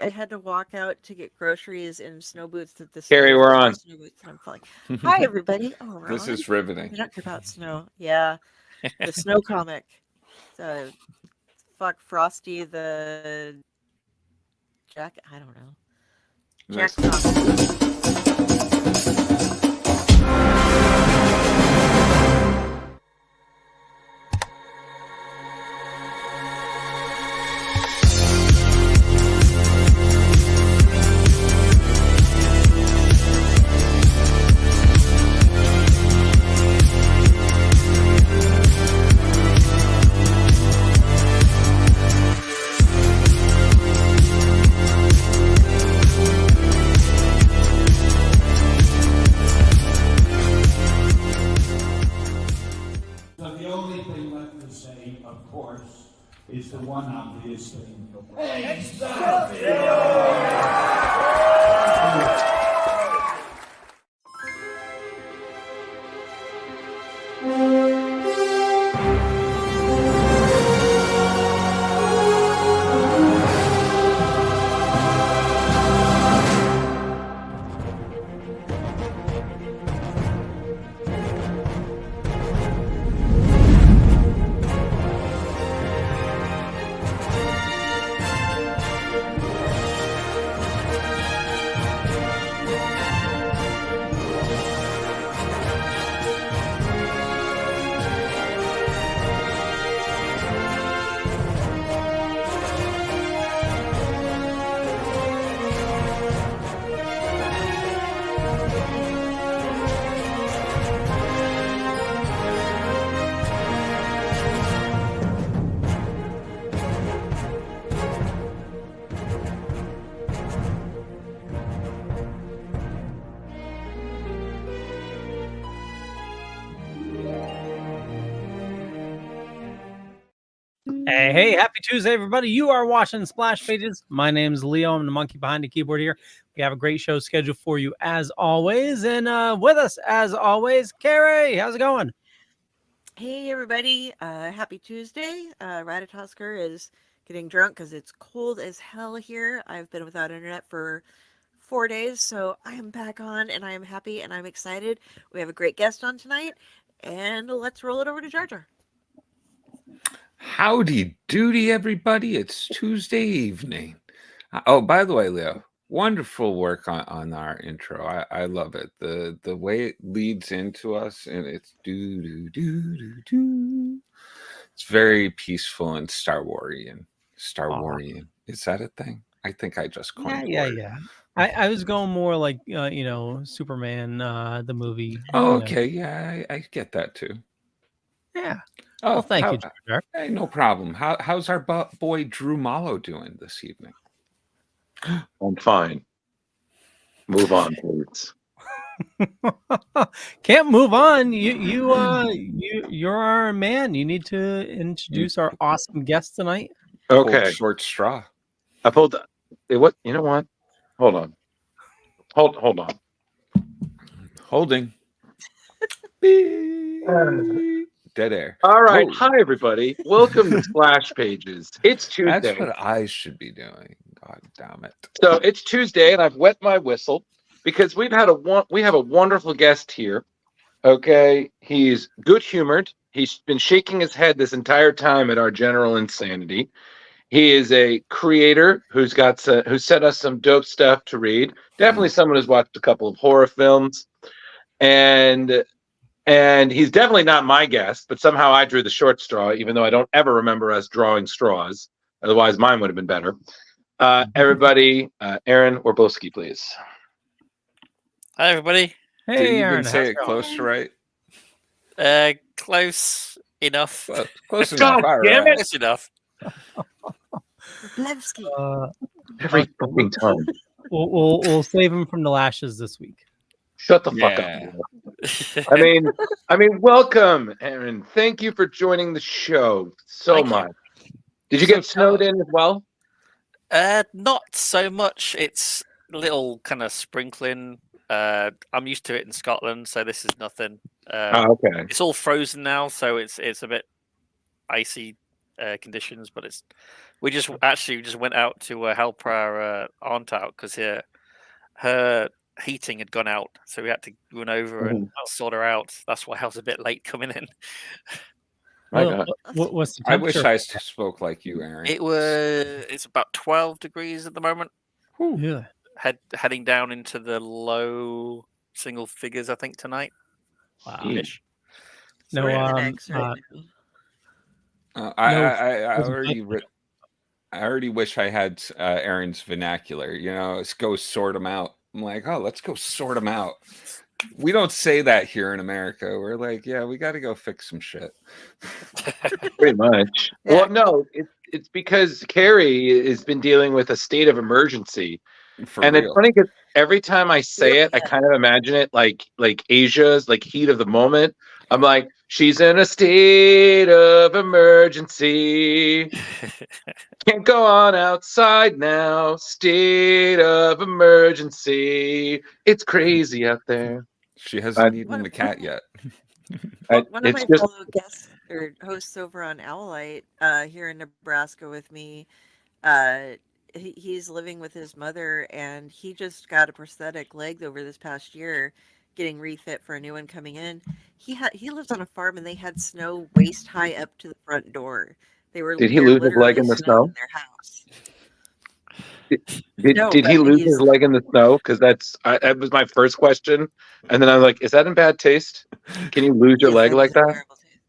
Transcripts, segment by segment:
I had to walk out to get groceries in snow boots that the Kari, we're on. snow boots, and I'm like, "Hi, everybody." Oh, This Ron. is riveting. I don't care about snow. Yeah, the snow comic. So, fuck Frosty the Jack. I don't know. Jack Nice. Frost. So the only thing left to say, of course, is the one obvious thing. Hey, stop it! Hey, happy Tuesday, everybody. You are watching Splash Pages. My name's Leo. I'm the monkey behind the keyboard here. We have a great show scheduled for you as always. And with us, as always, Kari. How's it going? Hey, everybody. Happy Tuesday. Ratatosker is getting drunk because it's cold as hell here. I've been without internet for 4 days, so I am back on, and I am happy, and I'm excited. We have a great guest on tonight, and let's roll it over to Jar Jar. Howdy doody, everybody. It's Tuesday evening. Oh, by the way, Leo, wonderful work on our intro. I love it. The way it leads into us, and it's do do do do do. It's very peaceful and Star Warian. Star Warian. Is that a thing? I think I just coined the word. Yeah. I was going more like Superman, the movie. Oh, okay. Yeah, I get that too. Yeah. Oh, Well, thank you, Jar Jar. Hey, no problem. How's our boy Drew Mollo doing this evening? I'm fine. Move on, please. Can't move on. You're our man. You need to introduce our awesome guest tonight. Okay. Pulled short straw. I pulled. What? You know what? Hold on. Hold on. Holding. Dead air. All right. Whoa. Hi, everybody. Welcome to Splash Pages. It's Tuesday. That's what I should be doing. God damn it. So it's Tuesday, and I've wet my whistle because we have a wonderful guest here. Okay, he's good-humored. He's been shaking his head this entire time at our general insanity. He is a creator who's sent us some dope stuff to read. Definitely someone who's watched a couple of horror films, and he's definitely not my guest. But somehow I drew the short straw, even though I don't ever remember us drawing straws. Otherwise, mine would have been better. Everybody, Aaron Wroblewski, please. Hi, everybody. Hey, Did you Aaron. even say how's it going? close to right? Close enough. Well, close God enough. All damn right. it. Close enough. Wroblewski. Every fucking time. We'll save him from the lashes this week. Shut the fuck Yeah. up. I mean, welcome, Aaron. Thank you for joining the show so Thank you. much. Did you get snowed in as well? Not so much. It's a little kind of sprinkling. I'm used to it in Scotland, so this is nothing. Okay. It's all frozen now, so it's a bit icy conditions, but we just went out to help our aunt out because her heating had gone out, so we had to run over and sort her out. That's why I was a bit late coming in. My Well, God. what's the I wish temperature? I spoke like you, Aaron. It's about 12 degrees at the moment. Yeah. Heading down into the low single figures, I think, tonight. Wow. Ish. No, We're in the next right now. I frozen already pizza. I already wish I had Aaron's vernacular. Let's go sort them out. I'm like, oh, let's go sort them out. We don't say that here in America. We're like, yeah, we got to go fix some shit. Pretty much. Yeah. Well, no, it's because Kari has been dealing with a state of emergency. For And it's real. funny because every time I say it, I Yeah. kind of imagine it like Asia's like heat of the moment. I'm like, she's in a state of emergency. Can't go on outside now. State of emergency. It's crazy out there. She hasn't But eaten the cat yet. One of it's my just fellow guests or hosts over on Owlite here in Nebraska with me, he's living with his mother, and he just got a prosthetic leg over this past year, getting refit for a new one coming in. He lives on a farm, and they had snow waist high up to the front door. did he There lose his leg literally in the snow in snow? their house. Did, No, did he but lose his he's leg in the snow? Because that was my first question, and then I was like, "Is that in bad taste? Can you lose your yes, leg that like is a that?" terrible taste.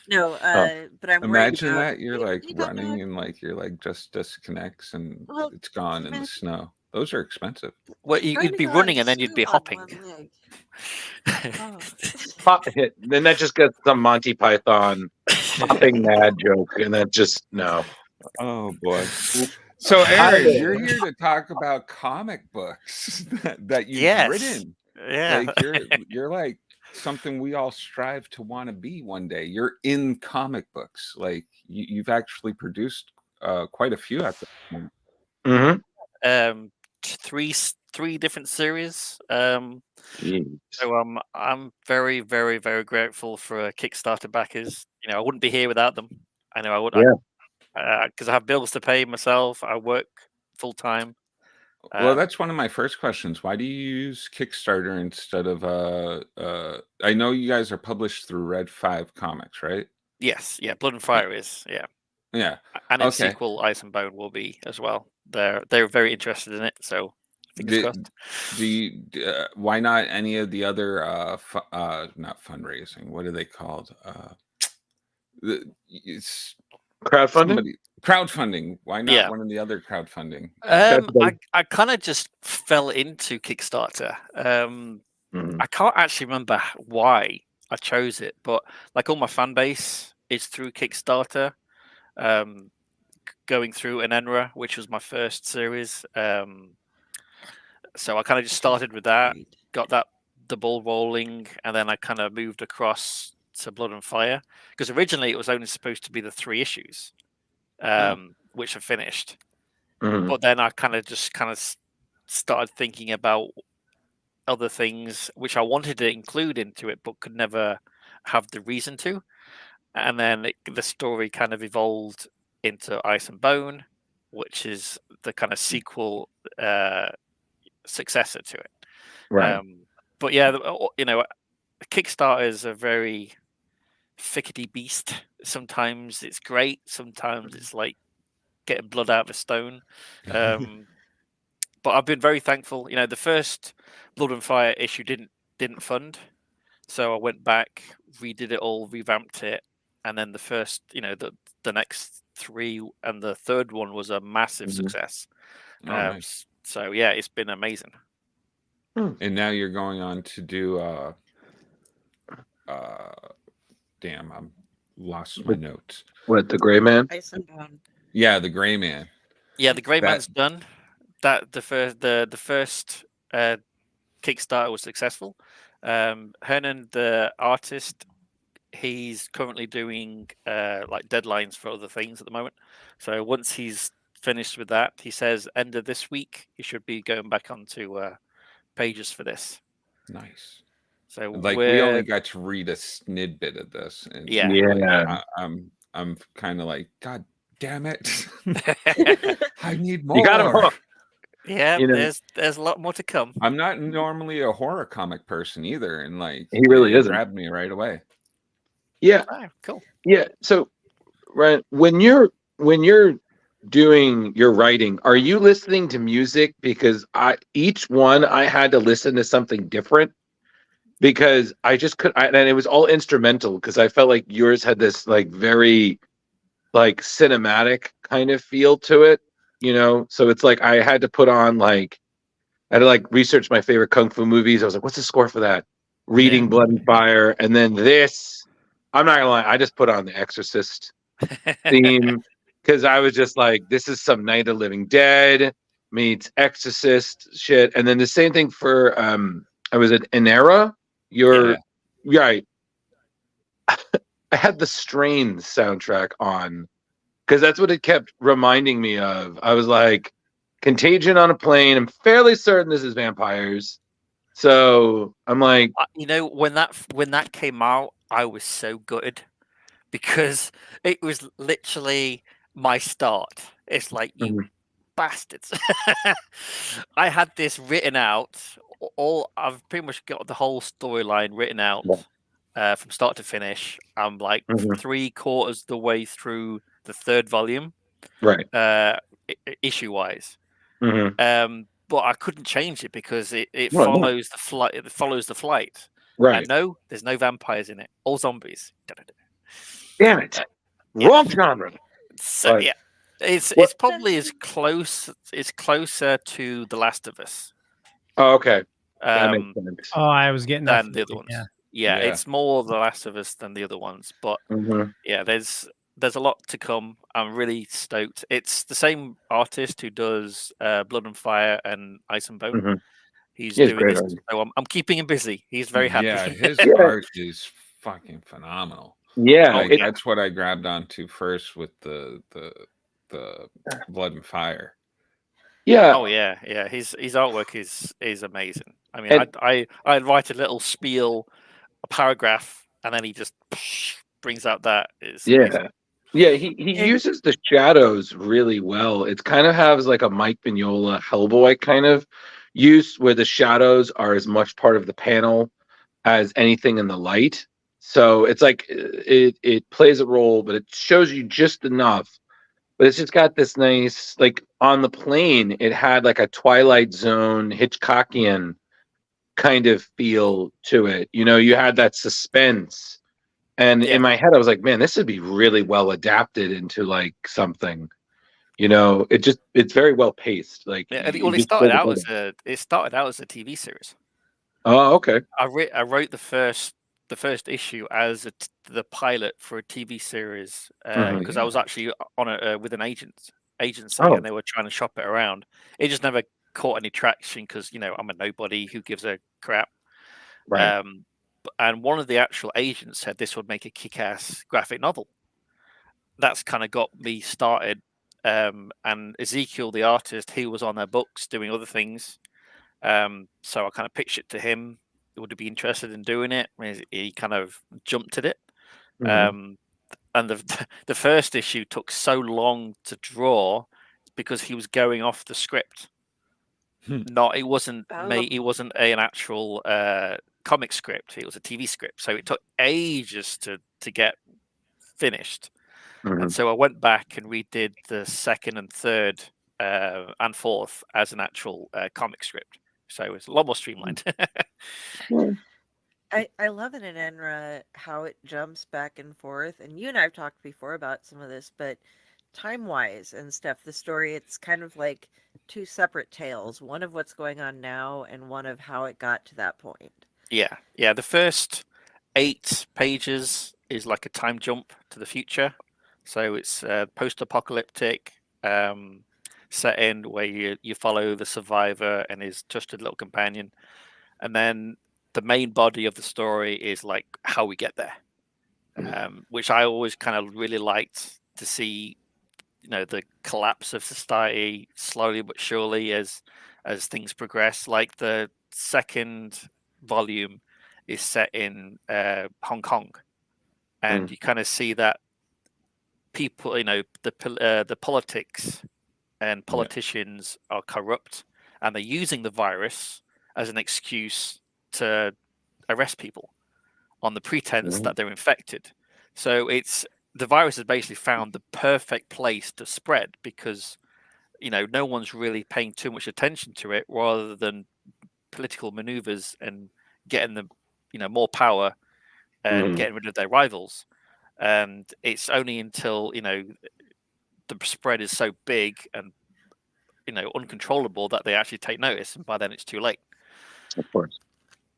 No, Oh, but I'm worried Imagine about. that you're Hey, like hey, Dog running Dog. and like your leg just disconnects and Well, it's gone in the imagine snow. Those are expensive. Well, trying you'd to be go out running in and then you'd snow be on hopping. one leg. Oh. then that just gets some Monty Python hopping mad joke, and that just no. Oh boy. So Hi Aaron, you're there. here to talk about comic books that you've Yes. written. Yeah. Like you're like something we all strive to want to be one day. You're in comic books. Like you've actually produced quite a few at the moment. Mm-hmm. Three different series. Jeez. So I'm very, very, very grateful for Kickstarter backers. I wouldn't be here without them. I know I would. Yeah. Because I have bills to pay myself. I work full time. Well, that's one of my first questions. Why do you use Kickstarter instead of I know you guys are published through Red 5 Comics, right? Yes, yeah. Blood and Fire is Yeah. and its Okay. sequel, Ice and Bone, will be as well. They're very interested in it. So fingers crossed. Why not any of the other not fundraising? What are they called? It's Crowdfunding. Crowdfunding. Why not Yeah. one of the other crowdfunding? I kind of just fell into Kickstarter. Mhm. I can't actually remember why I chose it, but like all my fan base is through Kickstarter. Going through ENENRA, which was my first series. So I kind of just started with that, got the ball rolling, and then I kind of moved across to Blood and Fire because originally it was only supposed to be the 3 issues, which I finished. Mhm. But then I kind of started thinking about other things which I wanted to include into it, but could never have the reason to. And then the story kind of evolved into Ice and Bone, which is the kind of sequel successor to it. Right. But yeah, Kickstarter is a very fickety beast. Sometimes it's great, sometimes it's like getting blood out of a stone. But I've been very thankful. The first Blood and Fire issue didn't fund, so I went back, redid it all, revamped it, and then the first, the next 3 and the third one was a massive success. Oh, nice. So yeah, it's been amazing. And now you're going on to do damn, I'm lost my notes. What, the Gray Man? Ice and Bone. Yeah, the Gray Man. Yeah, the Gray Man's done. That the first Kickstarter was successful. Hernan, the artist, he's currently doing like deadlines for other things at the moment. So once he's finished with that, he says end of this week he should be going back onto pages for this. Nice. So Like we only got to read a snidbit of this, and Yeah. Yeah. I'm kind of like, God damn it, I need You got him more. hooked. Yeah, You know, there's a lot more to come. I'm not normally a horror comic person either, and like he really it isn't. grabbed me right away. Yeah, Oh, cool. yeah. So, right, when you're doing your writing, are you listening to music? Because each one I had to listen to something different because I just could, and it was all instrumental because I felt like yours had this like very like cinematic kind of feel to it, you know. So it's like I had to put on like I had to like research my favorite kung fu movies. I was like, what's the score for that? Reading Blood and Fire, and then this. I'm not gonna lie, I just put on the Exorcist theme because I was just like, this is some Night of Living Dead meets Exorcist shit. And then the same thing for I was at ENENRA. You're right. I had the Strain soundtrack on because that's what it kept reminding me of. I was like, Contagion on a plane. I'm fairly certain this is vampires. So I'm like, You know, when that came out, I was so gutted because it was literally my start. It's like, you mhm, bastards. I had this written out. All I've pretty much got the whole storyline written out from start to finish. I'm like mhm, 3/4 the way through the third volume, right. issue wise. Mhm. But I couldn't change it because it Well, no, follows the flight. It follows the flight. And right. no, there's no vampires in it. All zombies. Damn it. Yeah. Wrong genre. So But yeah, it's what? probably as close. It's closer to The Last of Us Oh, okay. That makes um, sense. Oh, I was getting that than from the other you. Yeah. ones. Yeah, Yeah. it's more The Last of Us than the other ones. But Mhm. yeah, there's a lot to come. I'm really stoked. It's the same artist who does Blood and Fire and Ice and Bone. Mhm. He's He has doing great this, art. so I'm keeping him busy. He's very Yeah, happy. his Yeah. art is fucking phenomenal. Yeah. Oh Like It, yeah, that's what I grabbed onto first with the Blood and Fire. yeah. oh yeah, yeah. His artwork is amazing. I mean, And I write a little spiel, a paragraph, and then he just brings out that. It's amazing. yeah. Yeah, he And uses the shadows really well. It's kind of has like a Mike Mignola Hellboy kind of use where the shadows are as much part of the panel as anything in the light. So it's like it plays a role, but it shows you just enough. But it's just got this nice like on the plane, it had like a Twilight Zone Hitchcockian kind of feel to it. You know, you had that suspense. And in Yeah, my head, I was like, man, this would be really well adapted into like something. You know, it's very well paced. Like yeah. you Well, just pull together. it started out as a TV series. Oh, okay. I wrote the first issue as the pilot for a TV series Oh because I was yeah. actually on a with an agency and Oh, they were trying to shop it around. It just never caught any traction because I'm a nobody who gives a crap. right. Um, and one of the actual agents said this would make a kick-ass graphic novel. That's kind of got me started. And Ezekiel, the artist, he was on their books doing other things. So I kind of pitched it to him. Would he be interested in doing it? He kind of jumped at it. Mhm. Um, and the first issue took so long to draw because he was going off the script. Hmm. Not it wasn't oh, made. It wasn't an actual comic script. It was a TV script. So it took ages to get finished. And Mhm. so I went back and redid the second and third and fourth as an actual comic script. So it's a lot more streamlined. Well, I love it in Enra how it jumps back and forth. And you and I have talked before about some of this, but time wise and stuff, the story, it's kind of like two separate tales, one of what's going on now and one of how it got to that point. Yeah, yeah. The first 8 pages is like a time jump to the future. So it's post-apocalyptic setting where you follow the survivor and his trusted little companion, and then the main body of the story is like how we get there, which I always kind of really liked to see. The collapse of society slowly but surely as things progress. Like the second volume is set in Hong Kong, and mm, you kind of see that people, the politics and politicians are corrupt, and they're using the virus as an excuse to arrest people on the pretense that they're infected. So the virus has basically found the perfect place to spread because no one's really paying too much attention to it, rather than political maneuvers and getting them more power and getting rid of their rivals. And it's only until the spread is so big and uncontrollable that they actually take notice, and by then it's too late. Of course.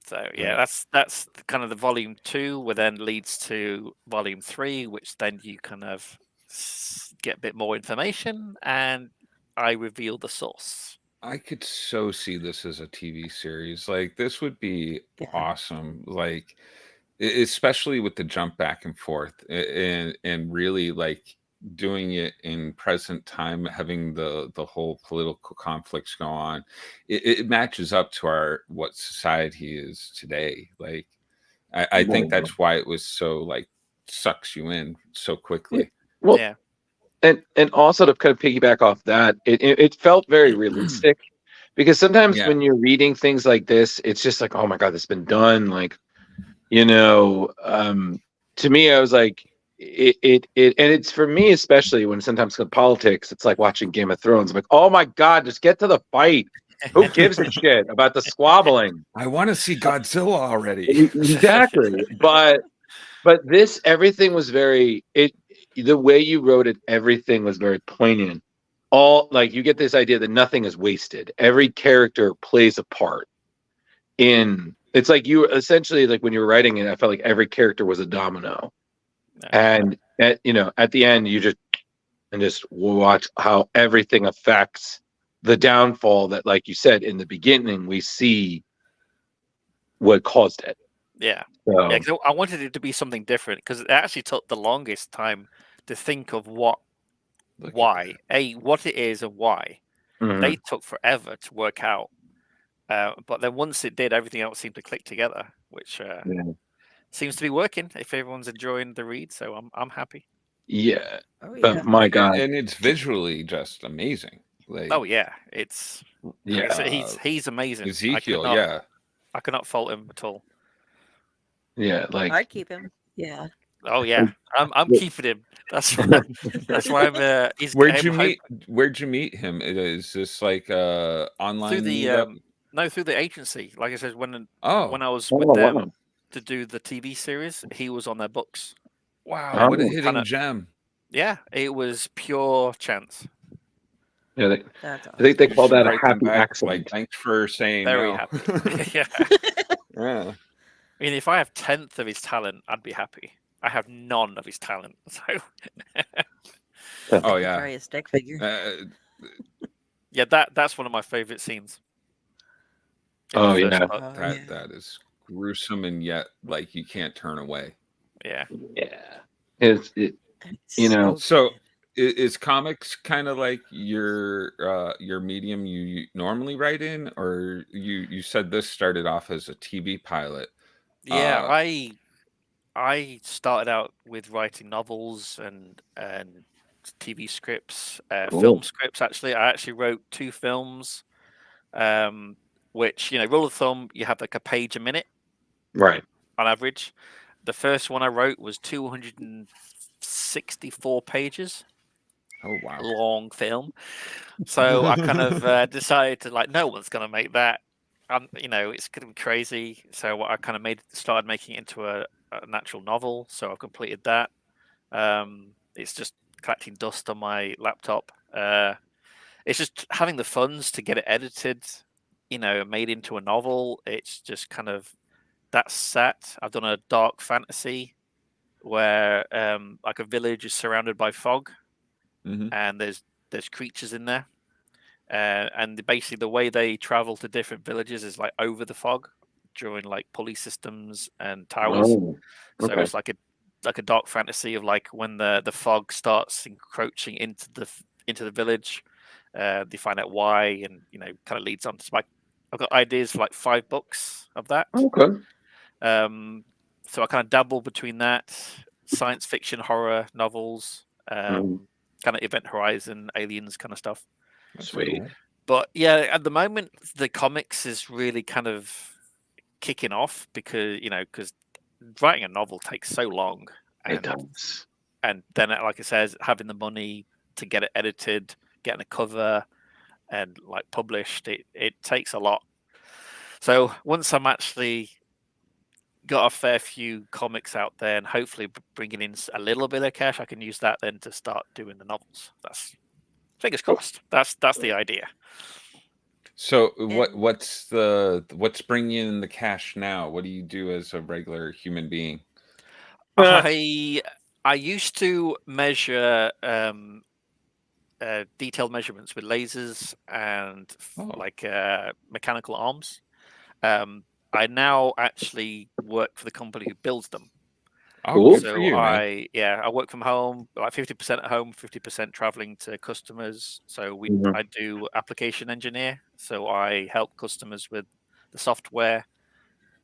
So yeah, that's kind of the volume 2, where then leads to volume 3, which then you kind of get a bit more information, and I reveal the source. I could so see this as a TV series. Like, this would be awesome. Like, especially with the jump back and forth, and really like doing it in present time, having the whole political conflicts go on. It matches up to what society is today. Like, I think that's why it was so like sucks you in so quickly. Well, yeah. And also to kind of piggyback off that, it felt very realistic, because sometimes when you're reading things like this, it's just like, oh my God, this has been done. Like, to me, I was like, and it's for me, especially when sometimes with politics, it's like watching Game of Thrones. I'm like, oh my God, just get to the fight. Who gives a shit about the squabbling? I want to see Godzilla already. Exactly. But this, everything was the way you wrote it, everything was very poignant. All, like, you get this idea that nothing is wasted. Every character plays a part in. It's like you essentially, like when you were writing it, I felt like every character was a domino, and at the end you just watch how everything affects the downfall that, like you said in the beginning, we see what caused it. Yeah. So, Yeah, 'cause I wanted it to be something different, because it actually took the longest time to think of what it is and why. They took forever to work out. But then once it did, everything else seemed to click together, which seems to be working if everyone's enjoying the read. So I'm happy. yeah. Oh, But yeah. my God. And it's visually just amazing. Like, Oh yeah, it's he's amazing. Ezekiel, I cannot fault him at all. Yeah, like, I'd keep him. Yeah. Oh yeah, I'm keeping him. That's why I'm. Where'd you meet him? Is this like online through the meetup? No, through the agency. Like I said, when I was Oh, with them wow. to do the TV series, he was on their books. Wow, what a hidden kinda- gem. Yeah, it was pure chance. Yeah, That's awesome. I think they call that a Write them happy back, accident. like, thanks for saying Very no. happy. Yeah. Yeah. I mean, if I have 1/10 of his talent, I'd be happy. I have none of his talent, so Oh yeah. Try a stick figure. yeah, that's one of my favorite scenes. Oh yeah. That is gruesome, and yet like you can't turn away. Yeah. Yeah. It's So is comics kind of like your medium you normally write in, or you said this started off as a TV pilot? Yeah, I started out with writing novels and TV scripts, film scripts. Actually, I actually wrote 2 films, which, rule of thumb, you have like a page a minute, right, on average. The first one I wrote was 264 pages. Oh wow, long film. So I kind of decided to, like, no one's gonna make that. It's gonna be crazy. So I kind of started making it into a natural novel. So I've completed that. It's just collecting dust on my laptop. It's just having the funds to get it edited, made into a novel. It's just kind of that's set. I've done a dark fantasy where like a village is surrounded by fog, and there's creatures in there. And basically the way they travel to different villages is like over the fog during like pulley systems and towers. So it's like a dark fantasy of like when the fog starts encroaching into the village. They find out why, and kind of leads on to I've got ideas for like 5 books of that. Okay. So I kind of dabble between that, science fiction, horror novels, kind of Event Horizon, Aliens kind of stuff. That's Sweet. cool. But yeah, at the moment, the comics is really kind of kicking off because writing a novel takes so long. It does. And then, like I said, having the money to get it edited, getting a cover, and like published, it takes a lot. So once I'm actually got a fair few comics out there and hopefully bringing in a little bit of cash, I can use that then to start doing the novels. That's fingers crossed. That's the idea. So And- what's bringing in the cash now? What do you do as a regular human being? I used to measure detailed measurements with lasers and mechanical arms. I now actually work for the company who builds them. Oh, Cool. good So for you, man. I work from home, like 50% at home, 50% traveling to customers. So I do application engineer. So I help customers with the software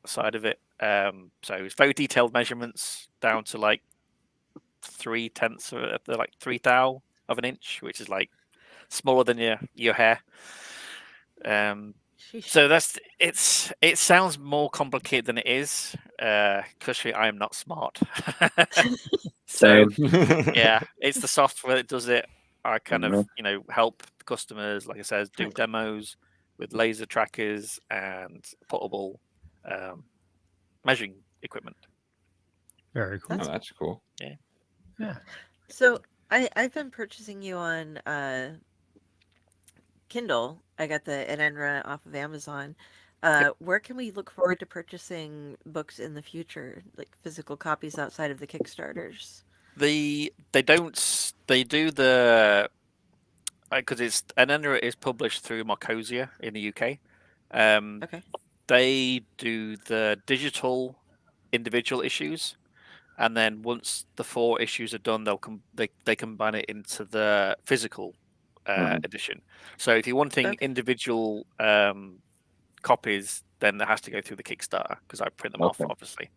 side of it. So it's very detailed measurements down to like 3/10 of the like 3/10 of an inch, which is like smaller than your hair. Sheesh. So it sounds more complicated than it is. Because I am not smart. So yeah, it's the software that does it. I kind of help customers, like I said, do demos with laser trackers and portable measuring equipment. Very cool. Oh, that's cool. Yeah. So I've been purchasing you on Kindle. I got the ENENRA off of Amazon. Where can we look forward to purchasing books in the future, like physical copies outside of the Kickstarters? They do the because it's ENENRA is published through Marcosia in the UK. Okay. They do the digital individual issues, and then once the 4 issues are done, they combine it into the physical edition. So if you're wanting individual copies, then it has to go through the Kickstarter because I print them off, obviously.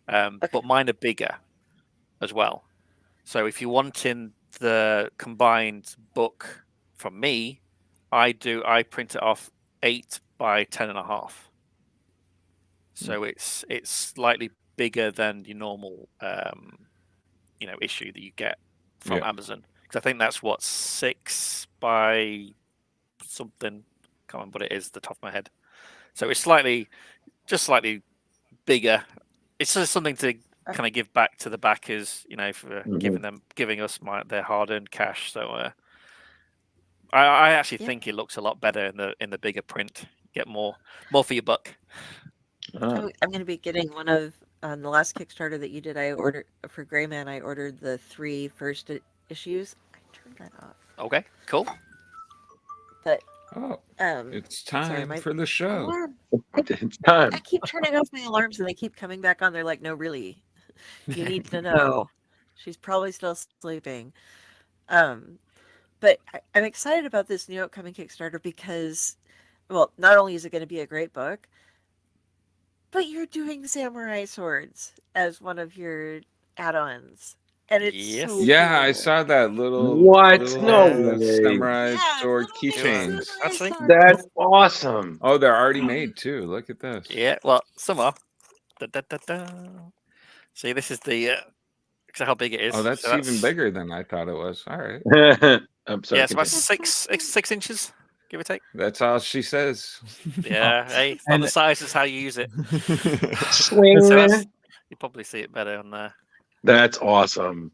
But mine are bigger as well. So if you're wanting the combined book from me, I print it off 8 by 10.5. So it's slightly bigger than your normal issue that you get from Amazon, because I think that's what 6 by something. Can't remember what it is, the top of my head. So it's slightly bigger. It's just something to kind of give back to the backers, for giving us their hard-earned cash. So I actually think it looks a lot better in the bigger print. Get more for your buck. I'm going to be getting one of on the last Kickstarter that you did. I ordered for Greyman. I ordered the 3 first issues. I turned that off. Okay, cool. But it's time for the show. Alarm. It's time. I keep turning off my alarms and they keep coming back on. They're like, no, really, you need to know. She's probably still sleeping. But I'm excited about this new upcoming Kickstarter because, well, not only is it going to be a great book, but you're doing samurai swords as one of your add-ons. And it's so cool. I saw that little samurai sword keychains. That's awesome. Oh, they're already made too. Look at this. Yeah, well, some are. See, this is the how big it is. Oh, that's even bigger than I thought it was. All right. I'm sorry. Yeah, it's about 6 inches, give or take. That's all she says. Yeah, hey, on the size is how you use it. Swing. You probably see it better on there. That's awesome.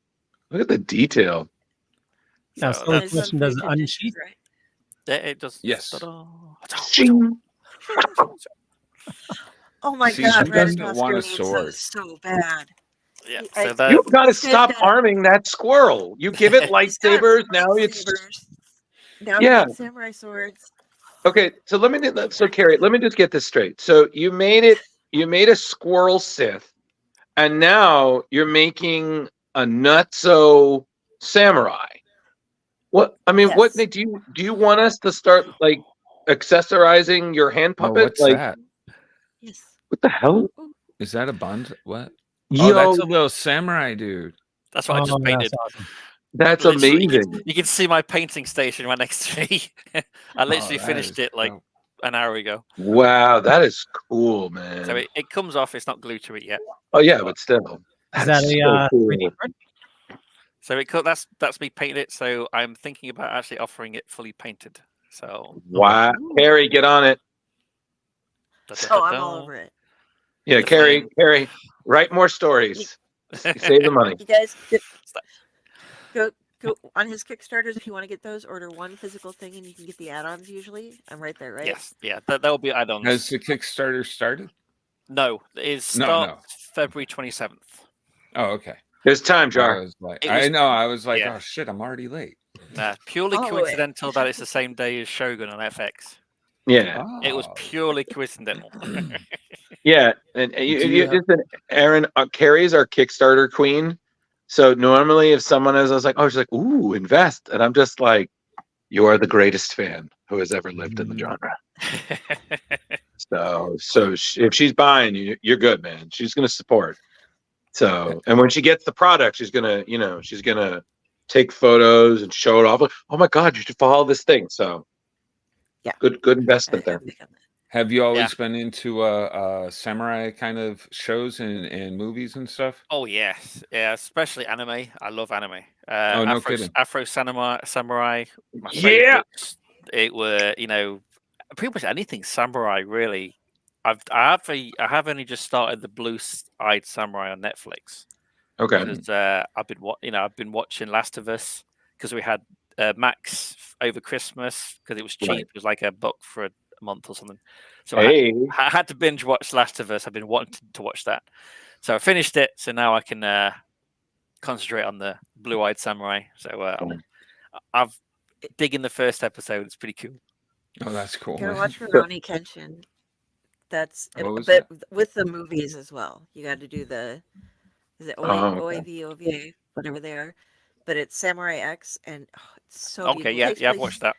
Look at the detail. Now, so the question, does it unsheath? Right? Yeah, it does. Yes. Oh my See, God, who doesn't Red want a needs those sword? so bad. Yeah, so You've got to stop arming that squirrel. You give it lightsabers, now it's now it's samurai swords. Okay, so Kari, let me just get this straight. So you made a squirrel Sith, and now you're making a nutso samurai. What what do you want us to start like accessorizing your hand puppet? What's that? Yes. What the hell? Is that a bun? What? Yo, Oh, that's a little samurai dude. That's what I just painted. That's awesome. That's Literally, amazing. you can see my painting station right next to me. I literally that finished is it like dope. an hour ago. Wow, that is cool, So man. it comes off. It's not glued to it yet. Oh yeah, but still, Is that's that so a 3D cool. print? So that's me painting it. So I'm thinking about actually offering it fully painted. So Wow, Carrie, get on it. Oh, I'm all over it. Yeah, The Carrie, flame. write more stories. Save the money. You guys go on his Kickstarters if you want to get those. Order one physical thing and you can get the add-ons. Usually, I'm right there, right? Yes, yeah, that will be Has add-ons. the Kickstarter started? No, it No. starts February 27th. Oh, okay. There's time, I Jar. was like, It was- I know. I was like, yeah. oh shit, I'm already late. Purely Follow it. coincidental that it's the same day as Shogun on FX. Yeah, It was Oh. purely coincidental. yeah. And Do you have- listen, Aaron, Carrie's our Kickstarter queen. So normally, if someone is, I was like, oh, she's like, ooh, invest, and I'm just like, you are the greatest fan who has ever lived in the genre. So if she's buying you, you're good, man. She's gonna support. So, and when she gets the product, she's gonna take photos and show it off. Like, oh my God, you should follow this thing. So, Yeah. good investment there. I'm big on that. Have you always Yeah. been into samurai kind of shows and movies and stuff? Oh yes, yeah, especially anime. I love anime. Oh, no kidding. Afro Samurai. My Yeah. favorites. It were pretty much anything samurai really. I have only just started the Blue-Eyed Samurai on Netflix Okay. because I've been watching Last of Us because we had Max over Christmas because it was cheap. Right. It was like $1 for a month or something. So Hey. I had to binge watch Last of Us. I've been wanting to watch that. So I finished it. So now I can concentrate on the Blue-Eyed Samurai. So I've digging the first episode. It's pretty cool. Oh, that's cool. Gotta watch Rurouni Kenshin. That's What was but with the movies as well. You got to do the is it okay. OAV, OVA, whatever they are. But it's Samurai X, and it's so Okay, beautiful. It yeah, takes yeah, I've place- watched that.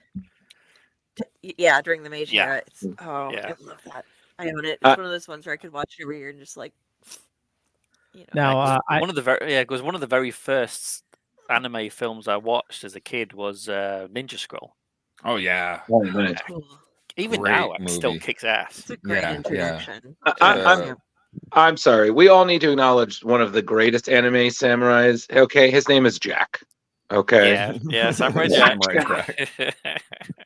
Yeah, during the Meiji Yeah. era. It's, Yeah. I love that. I own it. It's Uh, one of those ones where I could watch it every year and just like, Now, One of the very first anime films I watched as a kid was Ninja Scroll. Oh yeah. Oh, nice. cool. Even Great now, it still movie. kicks ass. It's a great Yeah, yeah. introduction. I'm sorry. We all need to acknowledge one of the greatest anime samurais. Okay, his name is Jack. Okay. Yeah, Samurai Jack. Samurai Jack.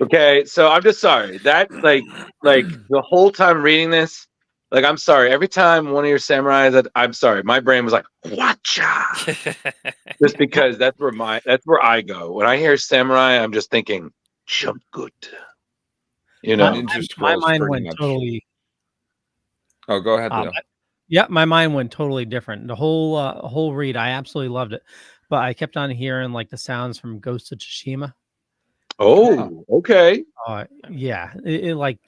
Okay, so I'm just sorry that like the whole time reading this, like I'm sorry. Every time one of your samurais, that I'm sorry, my brain was like "Watcha," just because that's where I go when I hear samurai. I'm just thinking jump good, you know. Ninja my Scroll's mind pretty went much- totally. Oh, go ahead, Leo. Yeah, my mind went totally different. The whole read, I absolutely loved it, but I kept on hearing like the sounds from Ghost of Tsushima. Oh, okay. Yeah, it like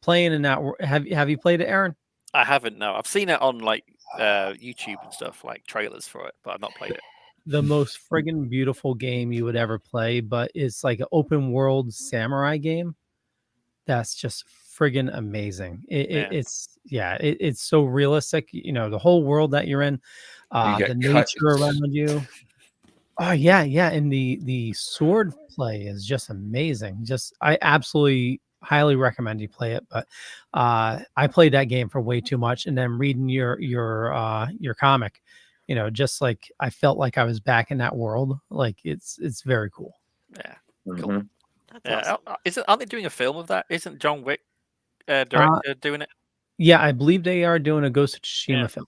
playing in that. Have you played it, Aaron? I haven't. No, I've seen it on like YouTube and stuff, like trailers for it, but I've not played it. The most friggin' beautiful game you would ever play, but it's like an open world samurai game. That's just friggin' amazing. It's so realistic. The whole world that you're in, get the cut. nature around you. Oh yeah, and the sword play is just amazing. I absolutely highly recommend you play it. But I played that game for way too much, and then reading your comic, just like I felt like I was back in that world. Like it's very cool. Yeah, Mhm. cool. That's awesome. Aren't they doing a film of that? Isn't John Wick director doing it? Yeah, I believe they are doing a Ghost of Tsushima Yeah. film.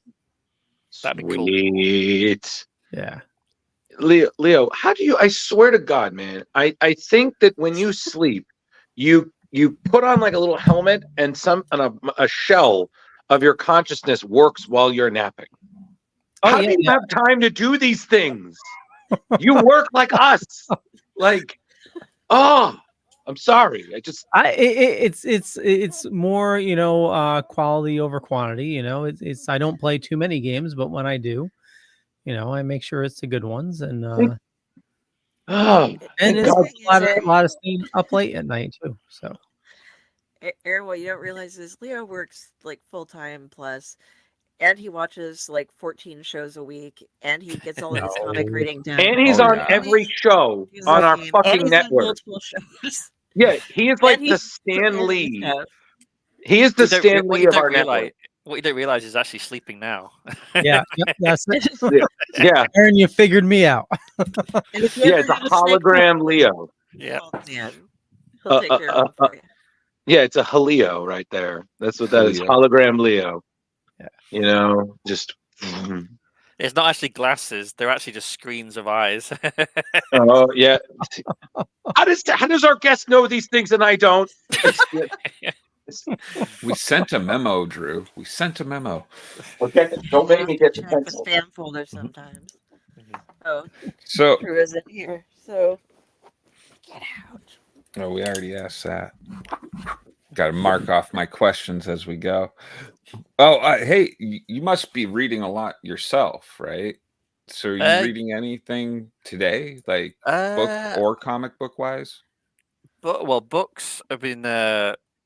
That'd be cool. Sweet. Yeah. Leo, how do you? I swear to God, man. I think that when you sleep, you put on like a little helmet and a shell of your consciousness works while you're napping. How do you have time to do these things? You work like us. Like, oh, I'm sorry. It's more quality over quantity. It's I don't play too many games, but when I do, I make sure it's the good ones, and oh, it's God. a lot of staying up late at night too. So Aaron, what you don't realize is Leo works like full time plus, and he watches like 14 shows a week, and he gets all of his comic No. reading done. And he's Oh, on yeah. every show He's on our and fucking he's on network. multiple shows. Yeah, he is And like the he's Stan preparing Lee. stuff. He is the What you don't Stan what Lee you of don't our realize network. what you don't realize is actually sleeping now. Yeah, yep, that's it. Yeah, Aaron, you figured me out. And if you yeah, ever it's a have a snake hologram Leo. Yeah. oh, man, he'll take care of it for you. Yeah, it's a Haleo right there. That's what that is. Haleo. Hologram Leo. Yeah. You know, just It's not actually glasses; they're actually just screens of eyes. oh yeah. How does our guest know these things and I don't? We sent a memo, Drew. We sent a memo. Okay, don't make me get the Check the pencil. spam folder sometimes. Oh, So, Drew isn't here, so get out. oh, we already asked that. Got to mark off my questions as we go. Oh, hey, you must be reading a lot yourself, right? So, are you reading anything today, like book or comic book wise? But well, books have been.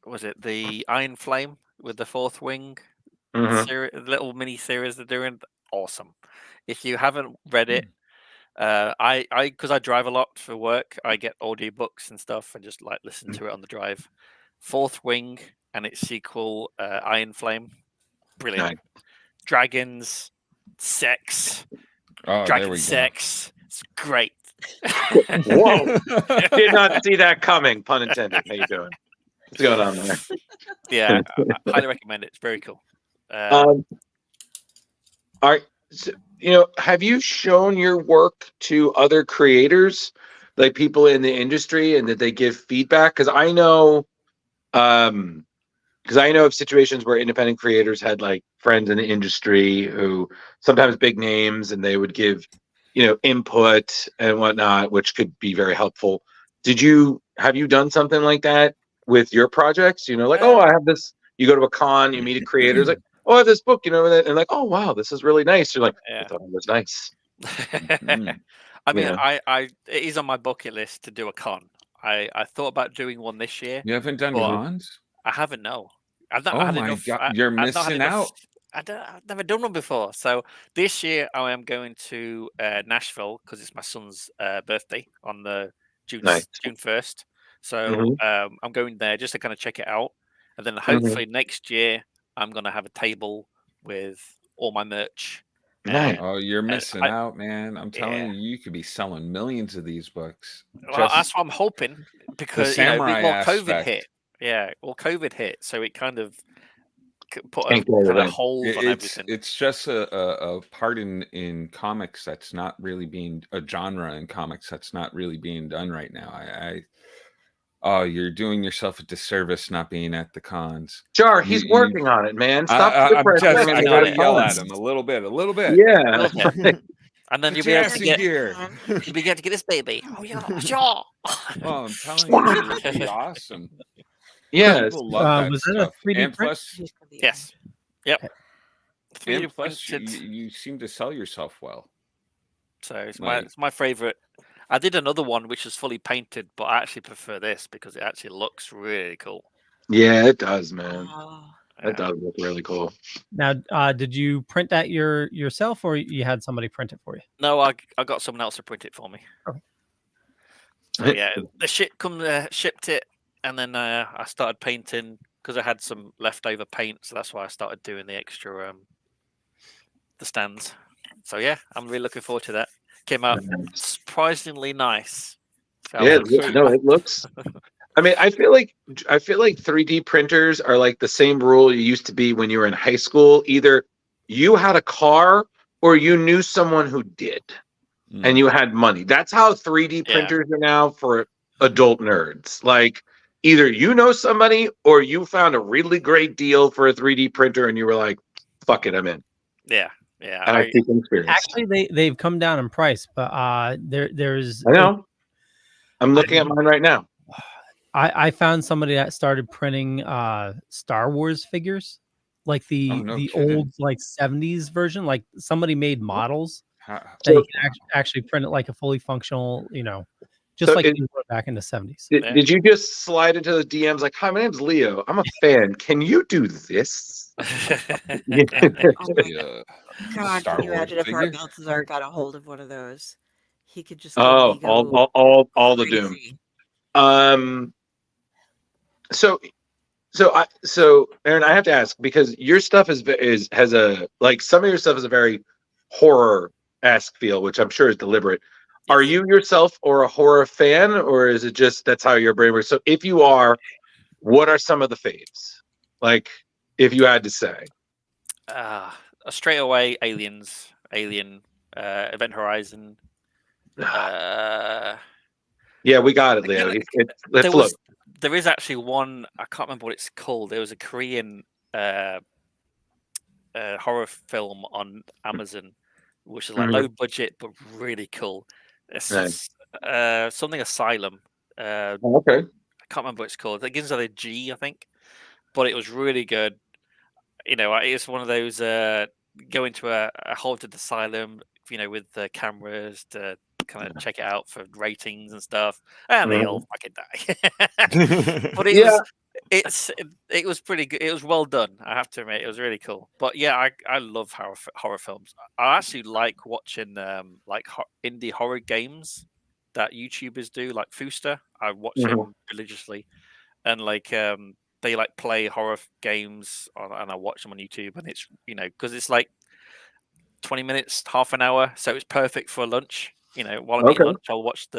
Was it the Iron Flame with the Fourth Wing little mini series they're doing? Awesome. If you haven't read it, I because I drive a lot for work, I get audiobooks and stuff and just like listen to it on the drive. Fourth Wing and its sequel, Iron Flame, brilliant. Nice. Dragons, sex, Oh, there dragon we go. sex. It's great. Whoa! Did not see that coming. Pun intended. How you doing? What's going on there? Yeah, I highly recommend it. It's very cool. All right. So, have you shown your work to other creators, like people in the industry, and that they give feedback? Because I know of situations where independent creators had like friends in the industry who sometimes big names, and they would give, input and whatnot, which could be very helpful. Have you done something like that with your projects? Like, oh, I have this. You go to a con, you meet a creator, it's like, oh, I have this book, and like, oh wow, this is really nice. You're like, I thought it was nice. I mean, it is on my bucket list to do a con. I thought about doing one this year. You haven't done but cons? I haven't. No, I've not Oh had my enough. God, you're I've not had missing enough- out. I've never done one before. So this year I am going to Nashville because it's my son's birthday on the June 1st. So I'm going there just to kind of check it out, and then hopefully next year I'm going to have a table with all my merch. Nice. Oh, you're missing out, man. I'm telling you could be selling millions of these books. Well, that's what I'm hoping because samurai COVID aspect. hit. Yeah, well, COVID hit, so it kind of put a kind of hold on everything. It's just a part in comics that's not really being a genre in comics that's not really being done right now. Oh, you're doing yourself a disservice not being at the cons. Jar, he's working on it, man. Stop. I gotta yell at cons. him a little bit. Yeah. And then you'll Get be your able ass to in get gear. you'll be able to get this baby. Oh yeah, sure. Oh, I'm telling you, it would be awesome. Yes. People love that Was that stuff. a 3D And print? plus, Yes. Yep. and plus you seem to sell yourself well. So it's my favorite. I did another one which was fully painted, but I actually prefer this because it actually looks really cool. Yeah, it does, man. Oh. That does look really cool. Now, did you print that yourself, or you had somebody print it for you? No, I got someone else to print it for me. Okay. So yeah, the shipped it, and then I started painting because I had some leftover paint, so that's why I started doing the extra the stands. So yeah, I'm really looking forward to that. Came out surprisingly nice. So Yeah, it looks. I mean, I feel like 3D printers are like the same rule you used to be when you were in high school. Either you had a car or you knew someone who did, and you had money. That's how 3D printers are now for adult nerds. Like, either you know somebody or you found a really great deal for a 3D printer, and you were like, "Fuck it, I'm in." Yeah. And I speak from experience. Actually, they've come down in price, but there's. I know. I'm looking at mine right now. I found somebody that started printing Star Wars figures, like the old like 70s version. Like somebody made models that you can actually print it like a fully functional, just like you were back in the 70s. Did you just slide into the DMs like, "Hi, my name's Leo. I'm a fan. Can you do this?" Yeah. Oh my The God, Star can you Wars imagine if Art figure. Balthazar got a hold of one of those? He could just make Oh, me go all the doom. crazy. Um. So Aaron, I have to ask because your stuff has a like some of your stuff is a very horror-esque feel, which I'm sure is deliberate. Are Yes. you yourself or a horror fan, or is it just that's how your brain works? So if you are, what are some of the faves? Like, if you had to say. Straight away, Aliens, Alien, Event Horizon. Uh, Yeah, we got it, again, Leo. there It flows. was there is actually one. I can't remember what it's called. There was a Korean uh, horror film on Amazon, which is like Mhm. low budget but really cool. It's Nice. just, something Asylum. I Oh, okay. can't remember what it's called. It begins with a G, I think, but it was really good. It's one of those go into a haunted asylum, with the cameras to kind of check it out for ratings and stuff, and they all Mhm. fucking die. But Yeah. it was pretty good. It was well done, I have to admit. It was really cool. But yeah, I love horror films. I actually like watching indie horror games that YouTubers do, like Fooster. I watch Mhm. him religiously, and they like play horror games and I watch them on YouTube, and it's because it's like 20 minutes, half an hour, so it's perfect for lunch. While I'm eating Okay. lunch, I'll watch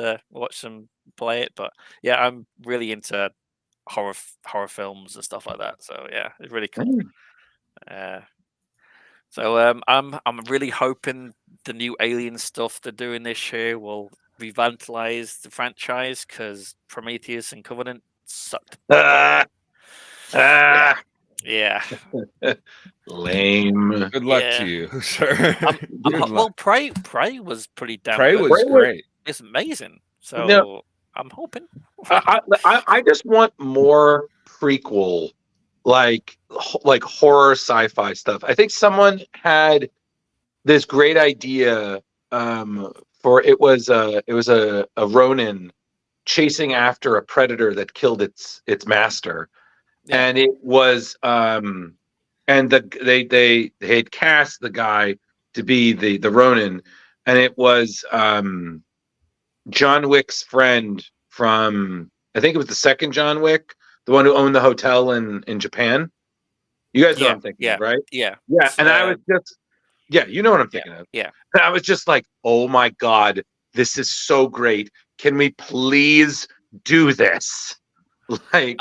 them play it. But yeah, I'm really into horror films and stuff like that. So yeah, it's really cool. Mm. Uh, so I'm really hoping the new Alien stuff they're doing this year will revitalize the franchise because Prometheus and Covenant sucked. Ah, Yeah, ah, yeah, lame. Good luck to yeah. you, sir. Good Well, luck. Prey was pretty damn Prey good. was great. It's amazing. No, So I'm hoping. I just want more prequel, like horror sci-fi stuff. I think someone had this great idea for it was a Ronin chasing after a predator that killed its master, Yeah, and it was and they had cast the guy to be the Ronin, and it was John Wick's friend from I think it was the second John Wick, the one who owned the hotel in Japan. You guys know what yeah, I'm thinking yeah, of, right? yeah, Yeah, and I was just you know what I'm yeah, thinking of. yeah. And I was just like, oh my god, this is so great. Can we please do this? Like,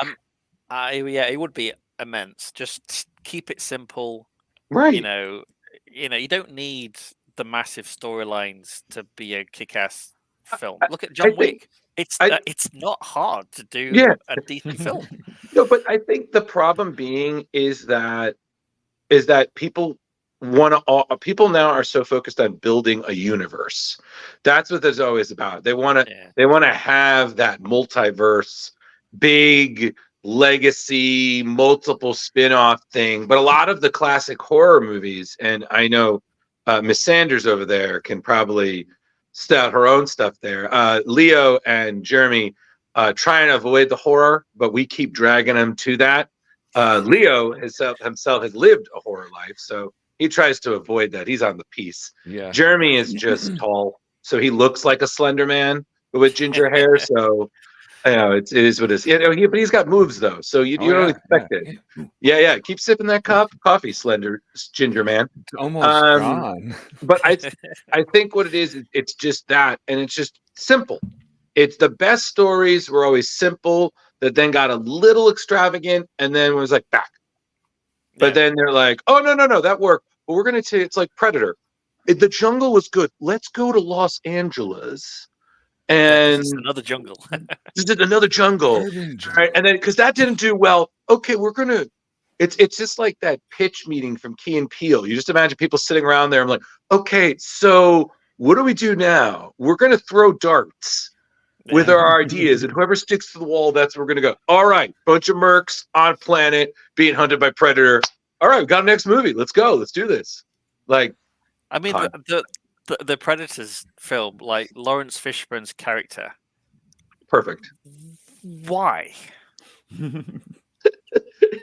Yeah, it would be immense. Just keep it simple. You right. know, you don't need the massive storylines to be a kick-ass film. I, Look at I John think Wick. It's I it's not hard to do yeah, a decent film. no, but I think the problem being is that people now are so focused on building a universe. That's what there's always about. They want to Yeah, they want to have that multiverse, big legacy, multiple spin-off thing. But a lot of the classic horror movies, and I know Miss Sanders over there can probably stout her own stuff there. Leo and Jeremy try and avoid the horror, but we keep dragging them to that. Leo himself has lived a horror life, so he tries to avoid that. He's on the piece. Yeah. Jeremy is just tall, so he looks like a slender man with ginger hair. So it is what it is. But he's got moves though, so you Oh don't yeah, expect it. Yeah. Keep sipping that cup of coffee, slender ginger man. It's almost Um, gone. but I think what it is, it's just that, and it's just simple. It's the best stories were always simple that then got a little extravagant and then was like back. But yeah. then they're like, oh no, that worked. But we're gonna say it's like Predator. The jungle was good. Let's go to Los Angeles Yeah, because it's and another jungle. this is another jungle. Urban All jungle. right, and then because that didn't do well, okay, we're gonna. It's just like that pitch meeting from Key and Peele. You just imagine people sitting around there. I'm like, okay, so what do we do now? We're gonna throw darts with Yeah. our ideas, and whoever sticks to the wall, that's where we're gonna go. All right, bunch of mercs on planet being hunted by predator. All right, we got a next movie. Let's go. Let's do this. Like, I mean, fun. the Predators film, like Lawrence Fishburne's character. Perfect. Why?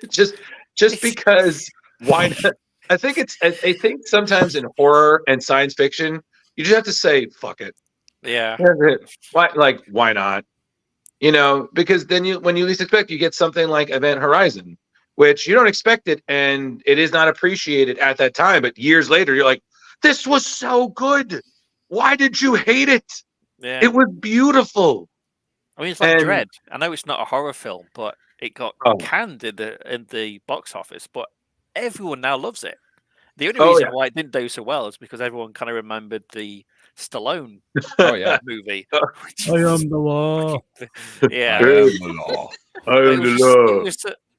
Just It's- because Why not? I think sometimes in horror and science fiction, you just have to say, fuck it. Yeah. Why not? Because then when you least expect, you get something like Event Horizon, which you don't expect it, and it is not appreciated at that time. But years later, you're like, this was so good. Why did you hate it? Yeah. It was beautiful. I mean, it's like And- Dread. I know it's not a horror film, but it got Oh. canned in the box office. But everyone now loves it. The only Oh, reason yeah. why it didn't do so well is because everyone kind of remembered the Stallone Oh yeah. movie. I am the law. Yeah. I am the law. But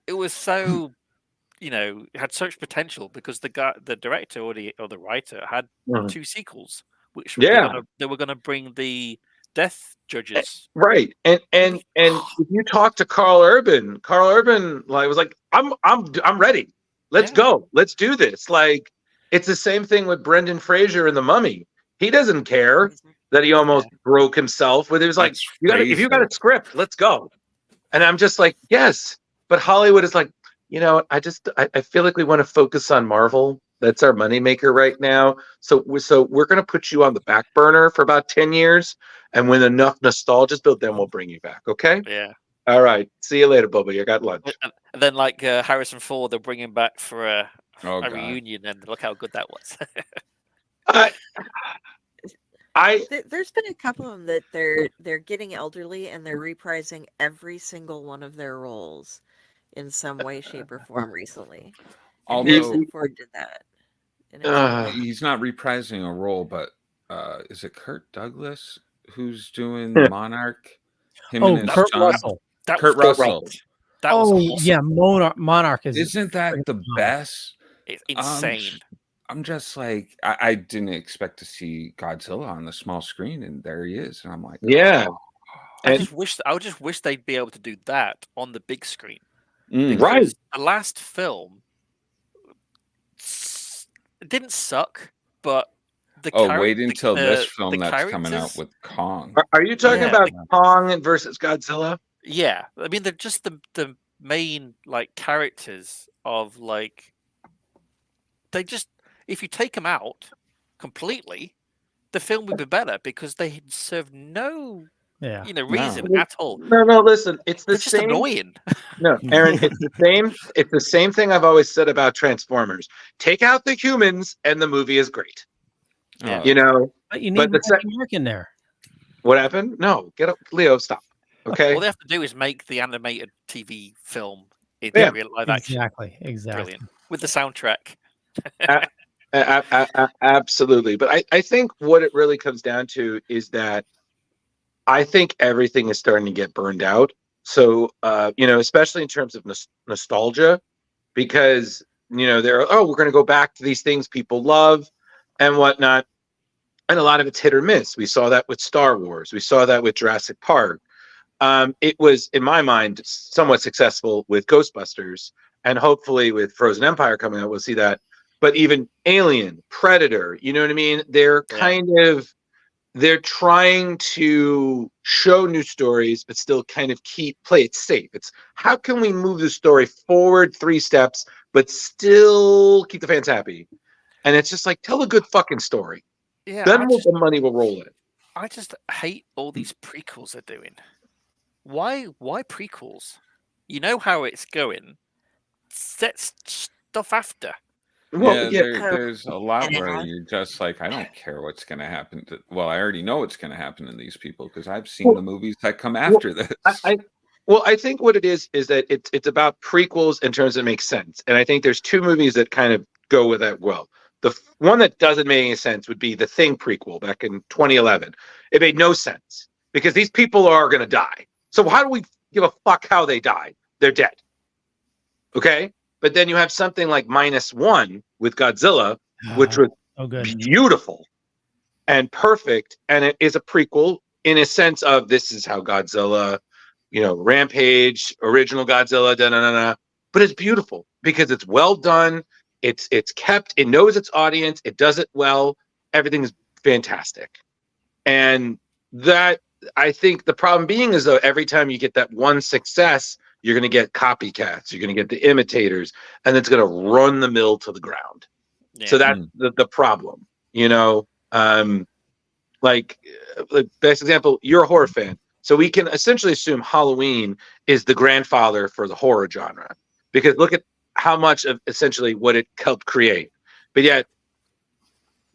it was so, it had such potential because the director or the writer had Mhm. 2 sequels, which Yeah. they were gonna bring the death judges. Right. And if you talk to Carl Urban was like, I'm ready. Let's Yeah. go. Let's do this. Like, it's the same thing with Brendan Fraser in The Mummy. He doesn't care that he almost broke himself with it. Was like, That's if you got Fraser. a script, let's go. And I'm just like, yes. But Hollywood is like, I feel like we want to focus on Marvel. That's our moneymaker right now. So we're going to put you on the back burner for about 10 years. And when enough nostalgia's built, then we'll bring you back. Okay? Yeah. All right. See you later, Bubba. You got lunch. And then like Harrison Ford, they're bringing back for a God. reunion, and look how good that was. There's been a couple of them that they're getting elderly and they're reprising every single one of their roles in some way, shape, or form recently. And Although Harrison Ford did that. And it's like, he's not reprising a role, but is it Kurt Douglas who's doing the Monarch? Him Oh, and his Kurt son? Russell. That Kurt was Russell. That was Oh, awesome. yeah, Monarch is. Isn't that the best? It's insane. I'm just like, I didn't expect to see Godzilla on the small screen, and there he is, and I'm like, Yeah. oh. I just wish they'd be able to do that on the big screen. Mm. Right. Because the last film it didn't suck, but Wait until this film the that's coming out characters- with Kong. Are you talking Yeah. about Kong versus Godzilla? Yeah, I mean they're just the main like characters of like they just if you take them out completely, the film would be better because they serve no Yeah. reason at all. No, listen. It's the They're just same. annoying. No, Aaron, it's the same. It's the same thing I've always said about Transformers. Take out the humans, and the movie is great. Yeah. But you But need the Mark in there. What happened? No, get up, Leo. Stop. Okay. All they have to do is make the animated TV film in Yeah. real live action. Exactly. Brilliant. With the soundtrack. Absolutely. But I think what it really comes down to is that I think everything is starting to get burned out. So, especially in terms of nostalgia, because, we're going to go back to these things people love and whatnot. And a lot of it's hit or miss. We saw that with Star Wars. We saw that with Jurassic Park. It was, in my mind, somewhat successful with Ghostbusters. And hopefully with Frozen Empire coming out, we'll see that. But even Alien, Predator, you know what I mean? They're they're trying to show new stories, but still kind of play it safe. It's how can we move the story forward 3 steps, but still keep the fans happy? And it's just like, tell a good fucking story. Yeah. Then the money will roll in. I just hate all these prequels they're doing. Why prequels? You know how it's going. Set stuff after. Well, There's a lot where you're just like, I don't care what's going to happen. I already know what's going to happen to these people because I've seen the movies that come after this. I think what it is that it's about prequels in terms that make sense. And I think there's 2 movies that kind of go with that well. The one that doesn't make any sense would be the Thing prequel back in 2011. It made no sense because these people are going to die. So how do we give a fuck how they die? They're dead. Okay? But then you have something like -1 with Godzilla, which was beautiful and perfect. And it is a prequel in a sense of this is how Godzilla, Rampage, original Godzilla, da-da-da-da. But it's beautiful because it's well done. It's kept. It knows its audience. It does it well. Everything is fantastic. And that, I think the problem being is, though, every time you get that one success, you're going to get copycats, you're going to get the imitators, and it's going to run the mill to the ground. Yeah. So that's the problem, you know. Like the best example, you're a horror fan, so we can essentially assume Halloween is the grandfather for the horror genre, because look at how much of essentially what it helped create. But yet,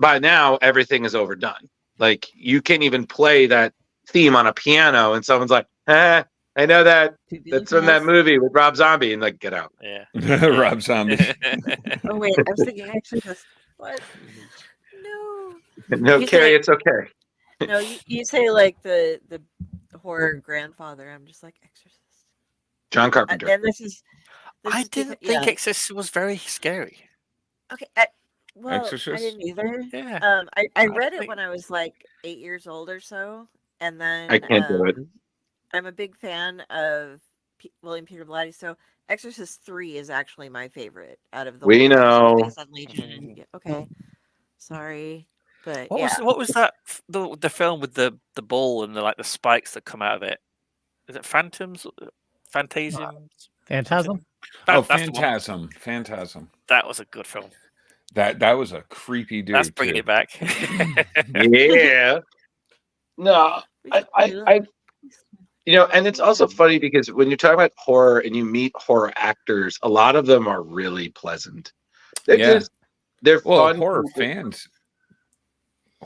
by now, everything is overdone. Like, you can't even play that theme on a piano, and someone's like, I know that. That's from that movie with Rob Zombie, and like, get out. Yeah. Rob Zombie. Oh wait, I was thinking Exorcist. What? No. No, You Carrie, say- it's okay. No, you say like the horror grandfather. I'm just like Exorcist. John Carpenter. And this is. I didn't think Exorcist was very scary. Okay. Well, I Exorcist? didn't either. Yeah. I read it think- when I was like 8 years old or so, and then I can't do it. I'm a big fan of William Peter Blatty, so Exorcist 3 is actually my favorite out of the We ones know. based on Legion. And, okay, sorry, but What was that? The film with the ball and the spikes that come out of it? Is it Phantoms? Phantasms? Phantasm. Oh, That's the one. Phantasm. That was a good film. That was a creepy dude. That's bringing too. it back. Yeah. No, I you know, and it's also funny because when you're talking about horror and you meet horror actors, a lot of them are really pleasant. They're they're Well, fun horror people. fans.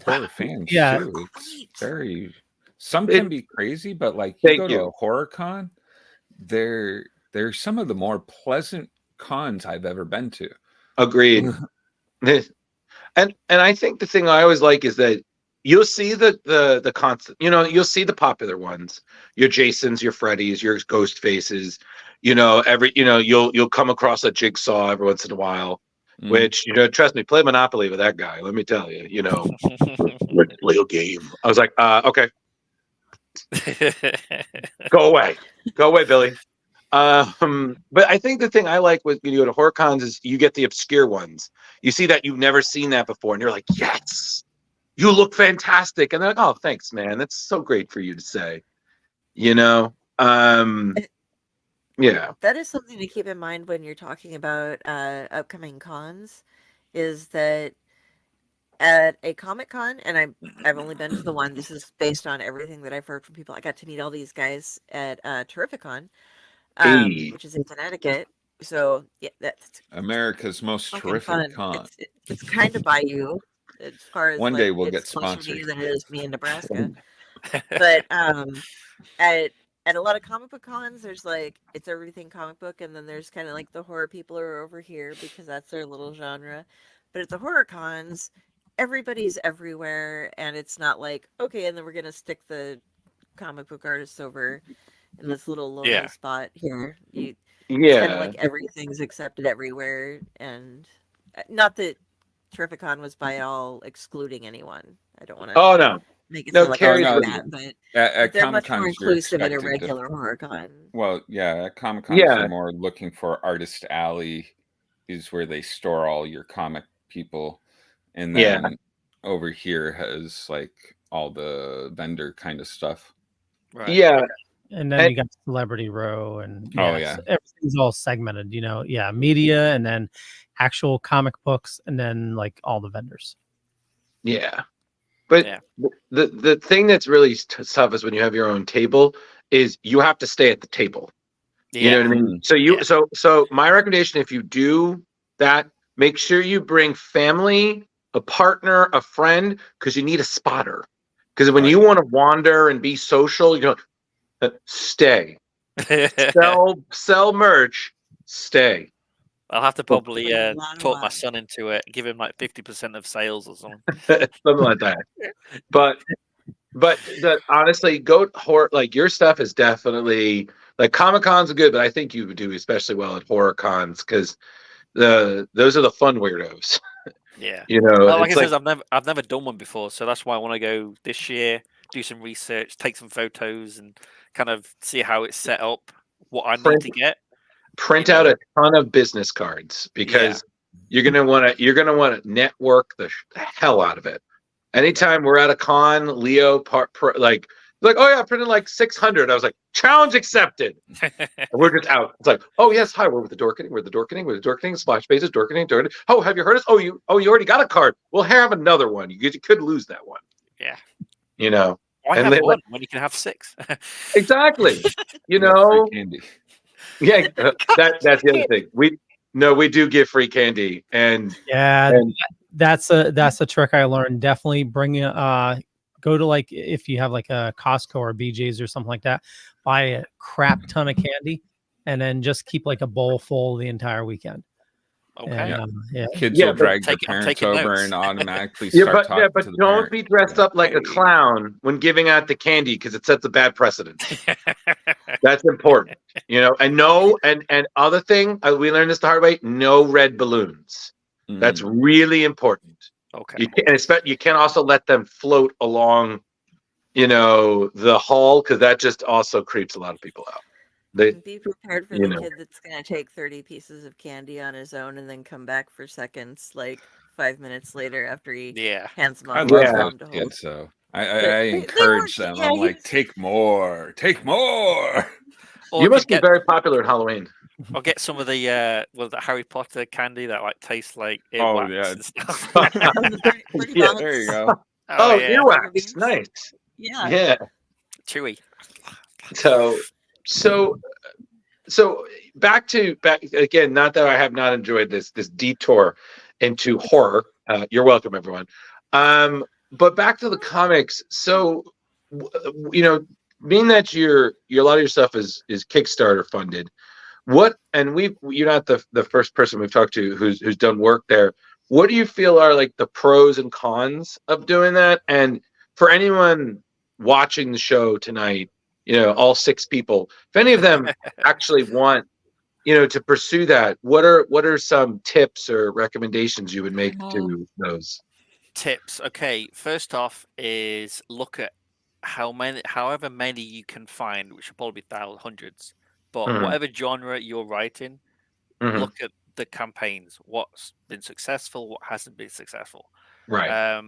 Horror fans, Yeah. too. It's very. Some can be crazy, but like you Thank go to you. a horror con, they're some of the more pleasant cons I've ever been to. Agreed. and I think the thing I always like is that you'll see the constant, you know, you'll see the popular ones, your Jasons, your Freddys, your Ghost Faces, you know, you'll come across a Jigsaw every once in a while, which, you know, trust me, play Monopoly with that guy. Let me tell you, you know, let's play a game. I was like, okay, go away, Billy. But I think the thing I like with when you go to horror cons is you get the obscure ones. You see that you've never seen that before, and you're like, yes, you look fantastic. And they're like, oh, thanks, man. That's so great for you to say. You know? Yeah. that is something to keep in mind when you're talking about upcoming cons, is that at a Comic-Con, and I've only been to the one. This is based on everything that I've heard from people. I got to meet all these guys at Terrificon, Hey. which is in Connecticut. So yeah, that's America's most fucking terrific fun. con. It's kind of by you as far as One like, day we'll get it's closer to you sponsored. than it is me in Nebraska. But at a lot of comic book cons, there's like it's everything comic book, and then there's kind of like the horror people are over here because that's their little genre. But at the horror cons, everybody's everywhere, and it's not like, okay, and then we're gonna stick the comic book artists over in this little lonely spot here. It's kind Yeah. of like everything's accepted everywhere, and not that Terrificon was by all excluding anyone. I don't want to Oh, no. make it No, sound like Carrie's I'm with that, but At they're much more Comic-Cons, you're inclusive at a expected to. regular horror con. Well, yeah, at Comic-Cons, Yeah. they're more looking for Artist Alley is where they store all your comic people. And Yeah. then over here has like all the vendor kind of stuff. Right. Yeah. And then you got Celebrity Row, and everything's all segmented. You know, media, and then actual comic books, and then like all the vendors. Yeah. But the thing that's really tough is when you have your own table is you have to stay at the table. You know what I mean? So so my recommendation, if you do that, make sure you bring family, a partner, a friend, because you need a spotter. Because when you want to wander and be social, you know, stay. sell merch, stay. I'll have to probably talk my son into it, give him like 50% of sales or something. Something like that. But honestly, go horror, like your stuff is definitely like Comic Cons are good, but I think you would do especially well at horror cons because those are the fun weirdos. Yeah, you know. Well, like I said, I've never done one before, so that's why I want to go this year, do some research, take some photos, and kind of see how it's set up, what I need to get. Print out a ton of business cards because you're gonna want to network the hell out of it. Anytime we're at a con, Leo, like Like, oh yeah, I printed like 600. I was like, challenge accepted. And we're just out. It's like, oh yes, hi, we're with the Dorkening. We're the Dorkening. Splash Bases, Dorkening. Oh, have you heard us? Oh, you already got a card. We'll have another one. You could lose that one. Yeah. You know. Why And have they one when you can have 6? exactly. You You got free know. candy. Yeah, that's the other thing. We do give free candy, and Yeah, that's a trick I learned. Definitely bring go to, like, if you have like a Costco or BJ's or something like that, buy a crap ton of candy, and then just keep like a bowl full the entire weekend. Okay. And, yeah. Kids Yeah, will but- drag their I'm parents taking over notes. and automatically yeah, start talking but to the don't parent. be dressed up like a clown when giving out the candy because it sets a bad precedent. That's important, you know. And no, and other thing, we learned this the hard way. No red balloons. That's really important. Okay. You can, you can't also let them float along, you know, the hall because that just also creeps a lot of people out. They, Be prepared for you the know. kid that's going to take 30 pieces of candy on his own and then come back for seconds, like 5 minutes later after he Yeah. hands them I off love to his Yeah. those mom to hold. kids, though. I They encourage weren't- them. yeah, I'm like, he's- take more, take more. Or You if must be get, very popular at Halloween. or get some of the Harry Potter candy that like tastes like Oh, earwax yeah. and stuff. the 30 Yeah, bucks. There you go. Oh, yeah. earwax, Beans. nice. Yeah. Yeah. Chewy. So back again. Not that I have not enjoyed this detour into horror. You're welcome, everyone. But back to the comics. So, you know, being that a lot of your stuff is Kickstarter funded. You're not the first person we've talked to who's done work there. What do you feel are like the pros and cons of doing that? And for anyone watching the show tonight, you know, all 6 people, if any of them actually want, you know, to pursue that, what are some tips or recommendations you would make to those? Tips. Okay. First off is look at however many you can find, which will probably be thousands, hundreds. But Mhm. whatever genre you're writing, Mhm. look at the campaigns. What's been successful, what hasn't been successful. Right.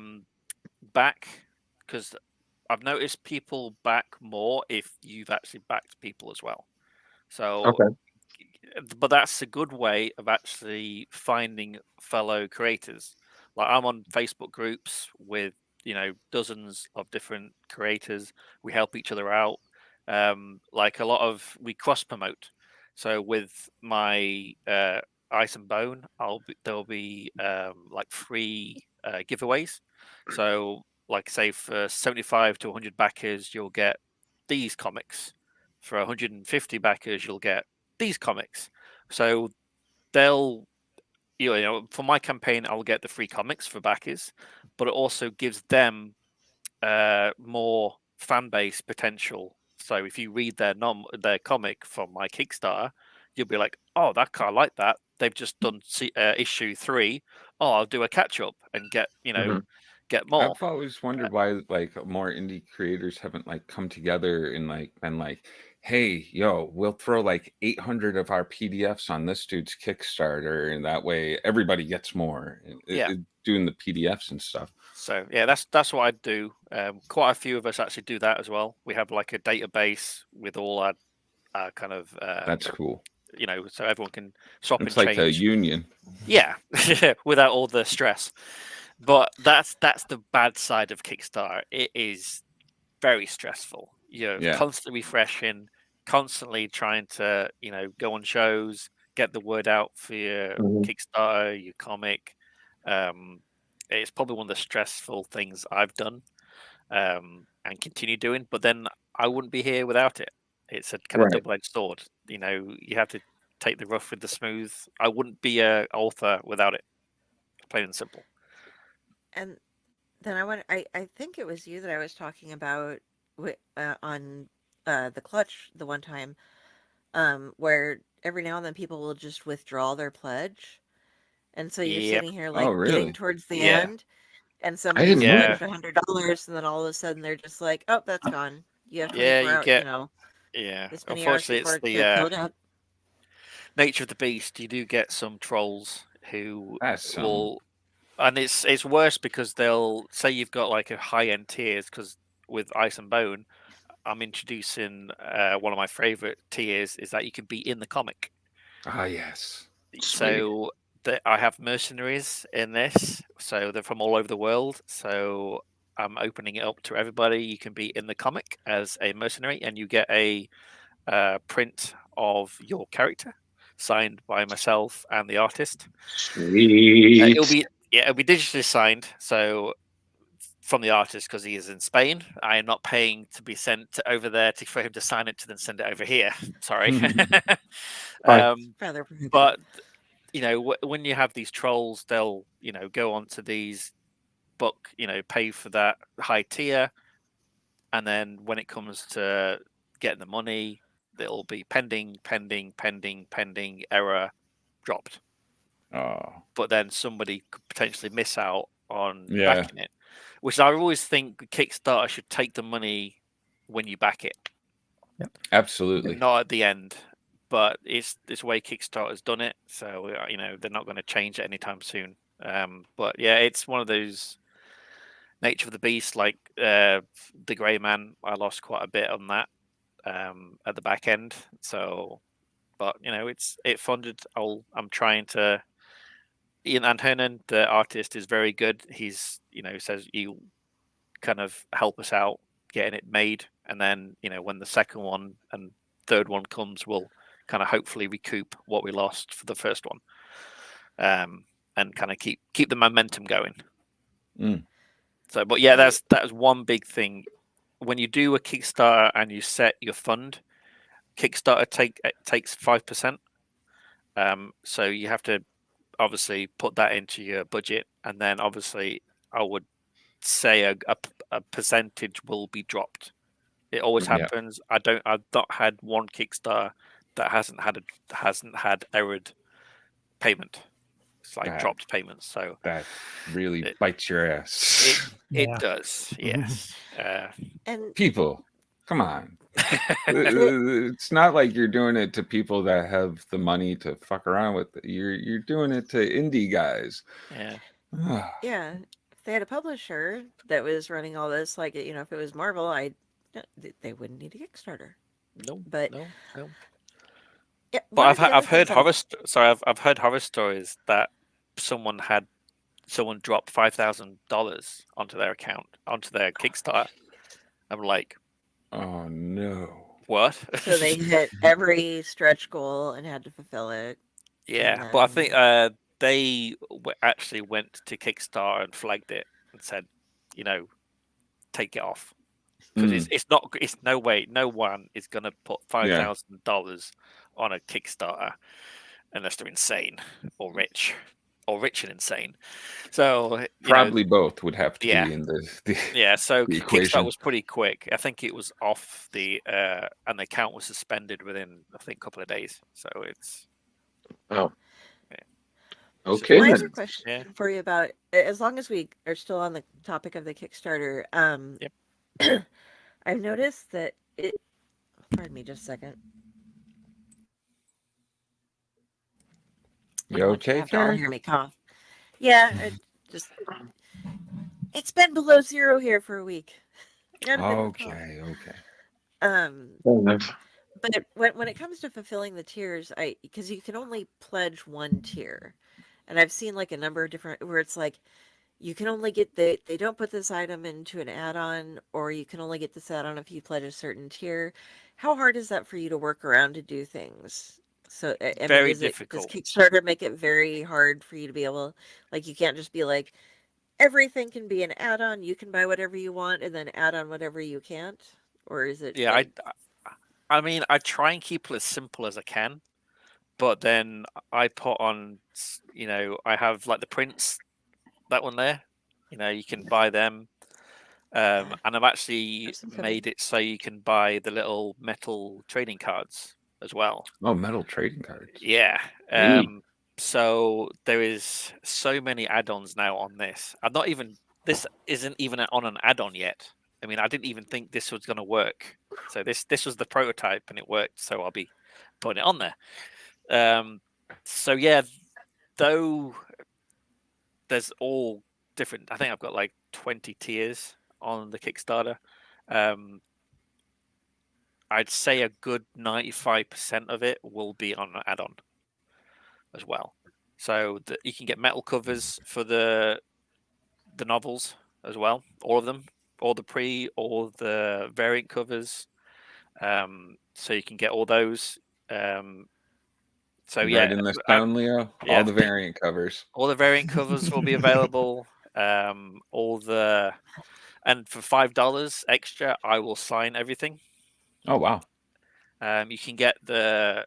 Back, because I've noticed people back more if you've actually backed people as well. So, Okay. but that's a good way of actually finding fellow creators. Like I'm on Facebook groups with, you know, dozens of different creators. We help each other out. Like we cross promote. So with my Ice and Bone, there'll be like free giveaways. So like say for 75 to 100 backers, you'll get these comics. For 150 backers, you'll get these comics. So they'll, you know, for my campaign, I'll get the free comics for backers, but it also gives them more fan base potential. So if you read their comic from my Kickstarter, you'll be like, oh, I like that. They've just done issue 3. Oh, I'll do a catch up and get, you know, Mhm. get more. I've always wondered why like more indie creators haven't like come together and like been like, hey, yo, we'll throw like 800 of our PDFs on this dude's Kickstarter, and that way everybody gets more. Yeah. Doing the PDFs and stuff. So yeah, that's what I do. Quite a few of us actually do that as well. We have like a database with all our kind of That's cool. you know, so everyone can swap It's and like change. a union. Yeah, without all the stress. But that's the bad side of Kickstarter. It is very stressful. You're Yeah. constantly refreshing, constantly trying to, you know, go on shows, get the word out for your Mhm. Kickstarter, your comic. It's probably one of the stressful things I've done and continue doing. But then I wouldn't be here without it. It's a kind of Right. double-edged sword. You know, you have to take the rough with the smooth. I wouldn't be an author without it. Plain and simple. And then I think it was you that I was talking about on the Clutch the one time, where every now and then people will just withdraw their pledge. And so you're Yep. sitting here Oh, like getting really? towards the Yeah. end, and I somebody's didn't know Yeah. pledged $100, and then all of a sudden they're just like, "Oh, that's gone. You have Yeah, 24 you hours, you get know, yeah. this many hours Unfortunately, before it's it the gets filled up." nature of the beast. You do get some trolls who That's some. will, and it's worse because they'll say you've got like a high end tiers because with Ice and Bone, I'm introducing one of my favorite tiers is that you can be in the comic. Ah, yes. So I have mercenaries in this, so they're from all over the world. So I'm opening it up to everybody. You can be in the comic as a mercenary, and you get a print of your character signed by myself and the artist. Sweet. It'll be digitally signed. So from the artist, because he is in Spain, I am not paying to be sent over there for him to sign it to then send it over here. Sorry. Fine. Rather prohibitive. But when you have these trolls, they'll go onto these book, pay for that high tier, and then when it comes to getting the money, it'll be pending, error, dropped. Oh, But then somebody could potentially miss out on Yeah. backing it, which I always think Kickstarter should take the money when you back it, absolutely. not at the end. But it's the way Kickstarter's done it, so they're not going to change it anytime soon. But yeah, it's one of those nature of the beast, like the Grey Man. I lost quite a bit on that at the back end. So, but it funded. I'm trying to. Ian and Hernan, the artist, is very good. He's says you kind of help us out getting it made, and then when the second one and third one comes, we'll kind of hopefully recoup what we lost for the first one, and kind of keep the momentum going. So, but yeah, that's one big thing. When you do a Kickstarter and you set your fund, Kickstarter takes 5%. So you have to obviously put that into your budget, and then obviously I would say a percentage will be dropped. It always Yeah. happens. I've not had one Kickstarter that hasn't had errored payment. It's like dropped payments. So that really bites your ass. it does, yes. And People, come on. It's not like you're doing it to people that have the money to fuck around with it. You're doing it to indie guys. Yeah. yeah, if they had a publisher that was running all this, like if it was Marvel, they wouldn't need a Kickstarter. No, But no. yeah, But I've heard I've heard horror stories that someone dropped $5,000 onto their account, onto their Kickstarter. I'm like, Oh no. what? So they hit every stretch goal and had to fulfill it. Yeah, but I think they actually went to Kickstarter and flagged it and said, take it off, because it's no way, no one is gonna put $5,000 on a Kickstarter unless they're insane or rich and insane. So Probably both would have to yeah. be in the So the Kickstarter equation. was pretty quick. I think it was off and the account was suspended within a couple of days. So it's Oh. Yeah. Okay. Well, I have a then. question for you about, as long as we are still on the topic of the Kickstarter. Yep. I've noticed that it. Pardon me, just a second. I You don't want you to okay, have to all Karen? hear me cough. Yeah, it's been below zero here for a week. I got a bit of a cough. Okay. Fair enough. But when it comes to fulfilling the tiers, because you can only pledge one tier, and I've seen like a number of different where it's like you can only get they don't put this item into an add-on, or you can only get this add-on if you pledge a certain tier. How hard is that for you to work around to do things? So I mean, very does difficult. Kickstarter make it very hard for you to be able, like, you can't just be like everything can be an add-on, you can buy whatever you want and then add on whatever you can't, or is it Yeah, like I mean, I try and keep it as simple as I can, but then I put on, I have like the prints, that one there. You can buy them, and I've actually Awesome coming. made it so you can buy the little metal trading cards as well. Oh, metal trading cards. Yeah. Neat. So there is so many add-ons now on this. This isn't even on an add-on yet. I mean, I didn't even think this was going to work. So this was the prototype and it worked. So I'll be putting it on there. So yeah, though there's all different. I think I've got like 20 tiers on the Kickstarter. I'd say a good 95% of it will be on an add-on as well. So you can get metal covers for the novels as well, all of them, all the all the variant covers. So you can get all those. So Right in the stone, Leo. yeah, All the variant covers. all the variant covers will be available. And for $5 extra, I will sign everything. Oh wow. You can get a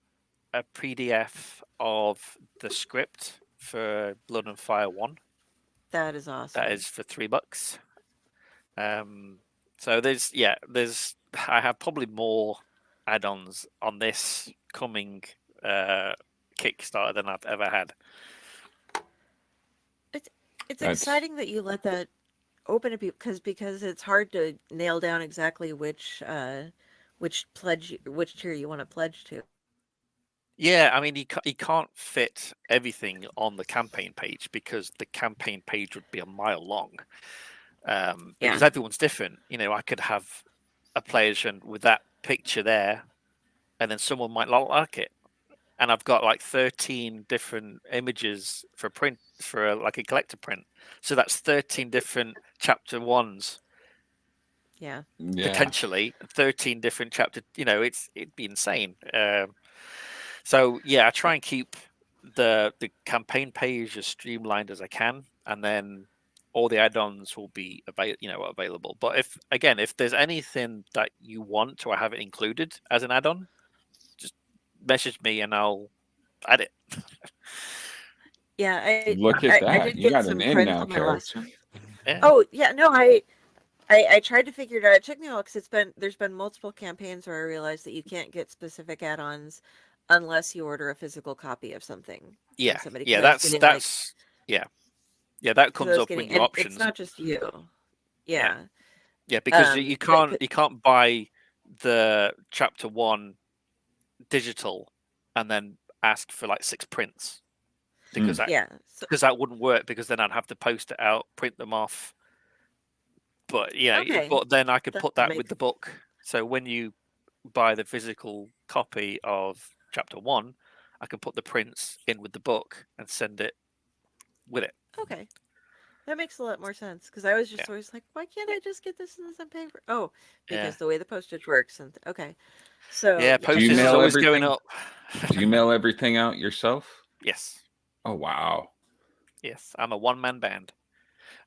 PDF of the script for Blood and Fire 1. That is awesome. That is for $3. So I have probably more add-ons on this coming Kickstarter than I've ever had. It's exciting that you let that open to people because it's hard to nail down exactly which tier you want to pledge to. Yeah, I mean, you can't fit everything on the campaign page because the campaign page would be a mile long. Because everyone's different. You know, I could have a pledge and with that picture there, and then someone might not like it. And I've got like 13 different images for print for like a collector print. So that's 13 different chapter 1s. Yeah. Potentially 13 different chapter. You know, it'd be insane. So yeah, I try and keep the campaign page as streamlined as I can, and then all the add-ons will be available. But if there's anything that you want or I have it included as an add-on, just message me and I'll add it. Yeah, Look at that. I did You get got some an in prints now, on my Kari. last one. Yeah. Oh yeah, no, I tried to figure it out. It took me a while because there's been multiple campaigns where I realized that you can't get specific add-ons unless you order a physical copy of something. Yeah, Somebody, yeah, that comes up when you options. It's not just you. Yeah. Yeah, because you can't buy the chapter 1 digital and then ask for like 6 prints because that wouldn't work because then I'd have to post it out, print them off. But but then I could put that with the book. So when you buy the physical copy of chapter 1, I can put the prints in with the book and send it with it. Okay. That makes a lot more sense because I was just always like, why can't I just get this in some paper? Oh, because the way the postage works. And okay. So postage is always going up. Do you mail everything out yourself? Yes. Oh wow. Yes, I'm a one-man band.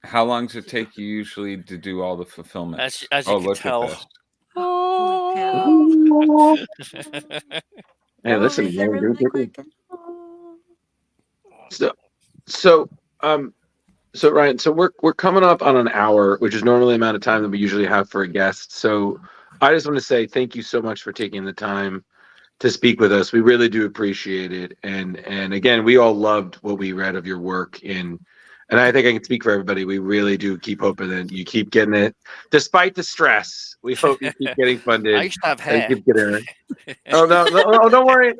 How long does it take you usually to do all the fulfillment? As you can tell. Hey, listen, so Ryan, so we're coming up on an hour, which is normally the amount of time that we usually have for a guest. So I just want to say thank you so much for taking the time to speak with us. We really do appreciate it. And again, we all loved what we read of your work and I think I can speak for everybody. We really do keep hoping that you keep getting it, despite the stress. We hope you keep getting funded. I used to have hair. Oh no, don't worry.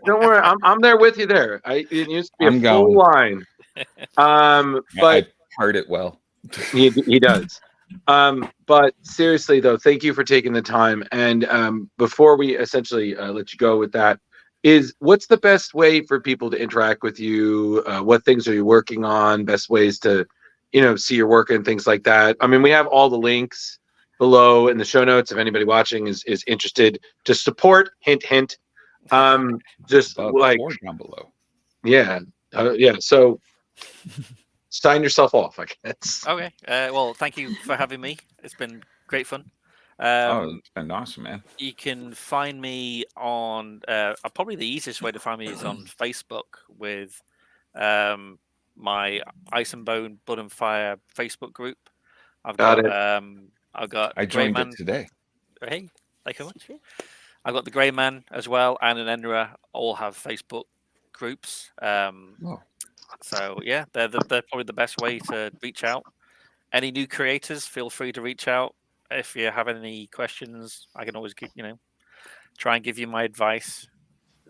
I'm there with you there. It used to be a full line. But I heard it well. he does. But seriously though, thank you for taking the time. And before we essentially let you go with that, what's the best way for people to interact with you? What things are you working on? Best ways to, see your work and things like that. I mean, we have all the links below in the show notes if anybody watching is interested to support. Hint, hint. Just like down below. Yeah. So sign yourself off, I guess. Okay. Well, thank you for having me. It's been great fun. It's been awesome, man. You can find me on probably the easiest way to find me is on Facebook with my Ice and Bone Blood and Fire Facebook group. I joined it today. Hey, thank you very much. I've got the Grey Man as well and ENENRA all have Facebook groups. So yeah, they're probably the best way to reach out. Any new creators, feel free to reach out. If you have any questions, I can always try and give you my advice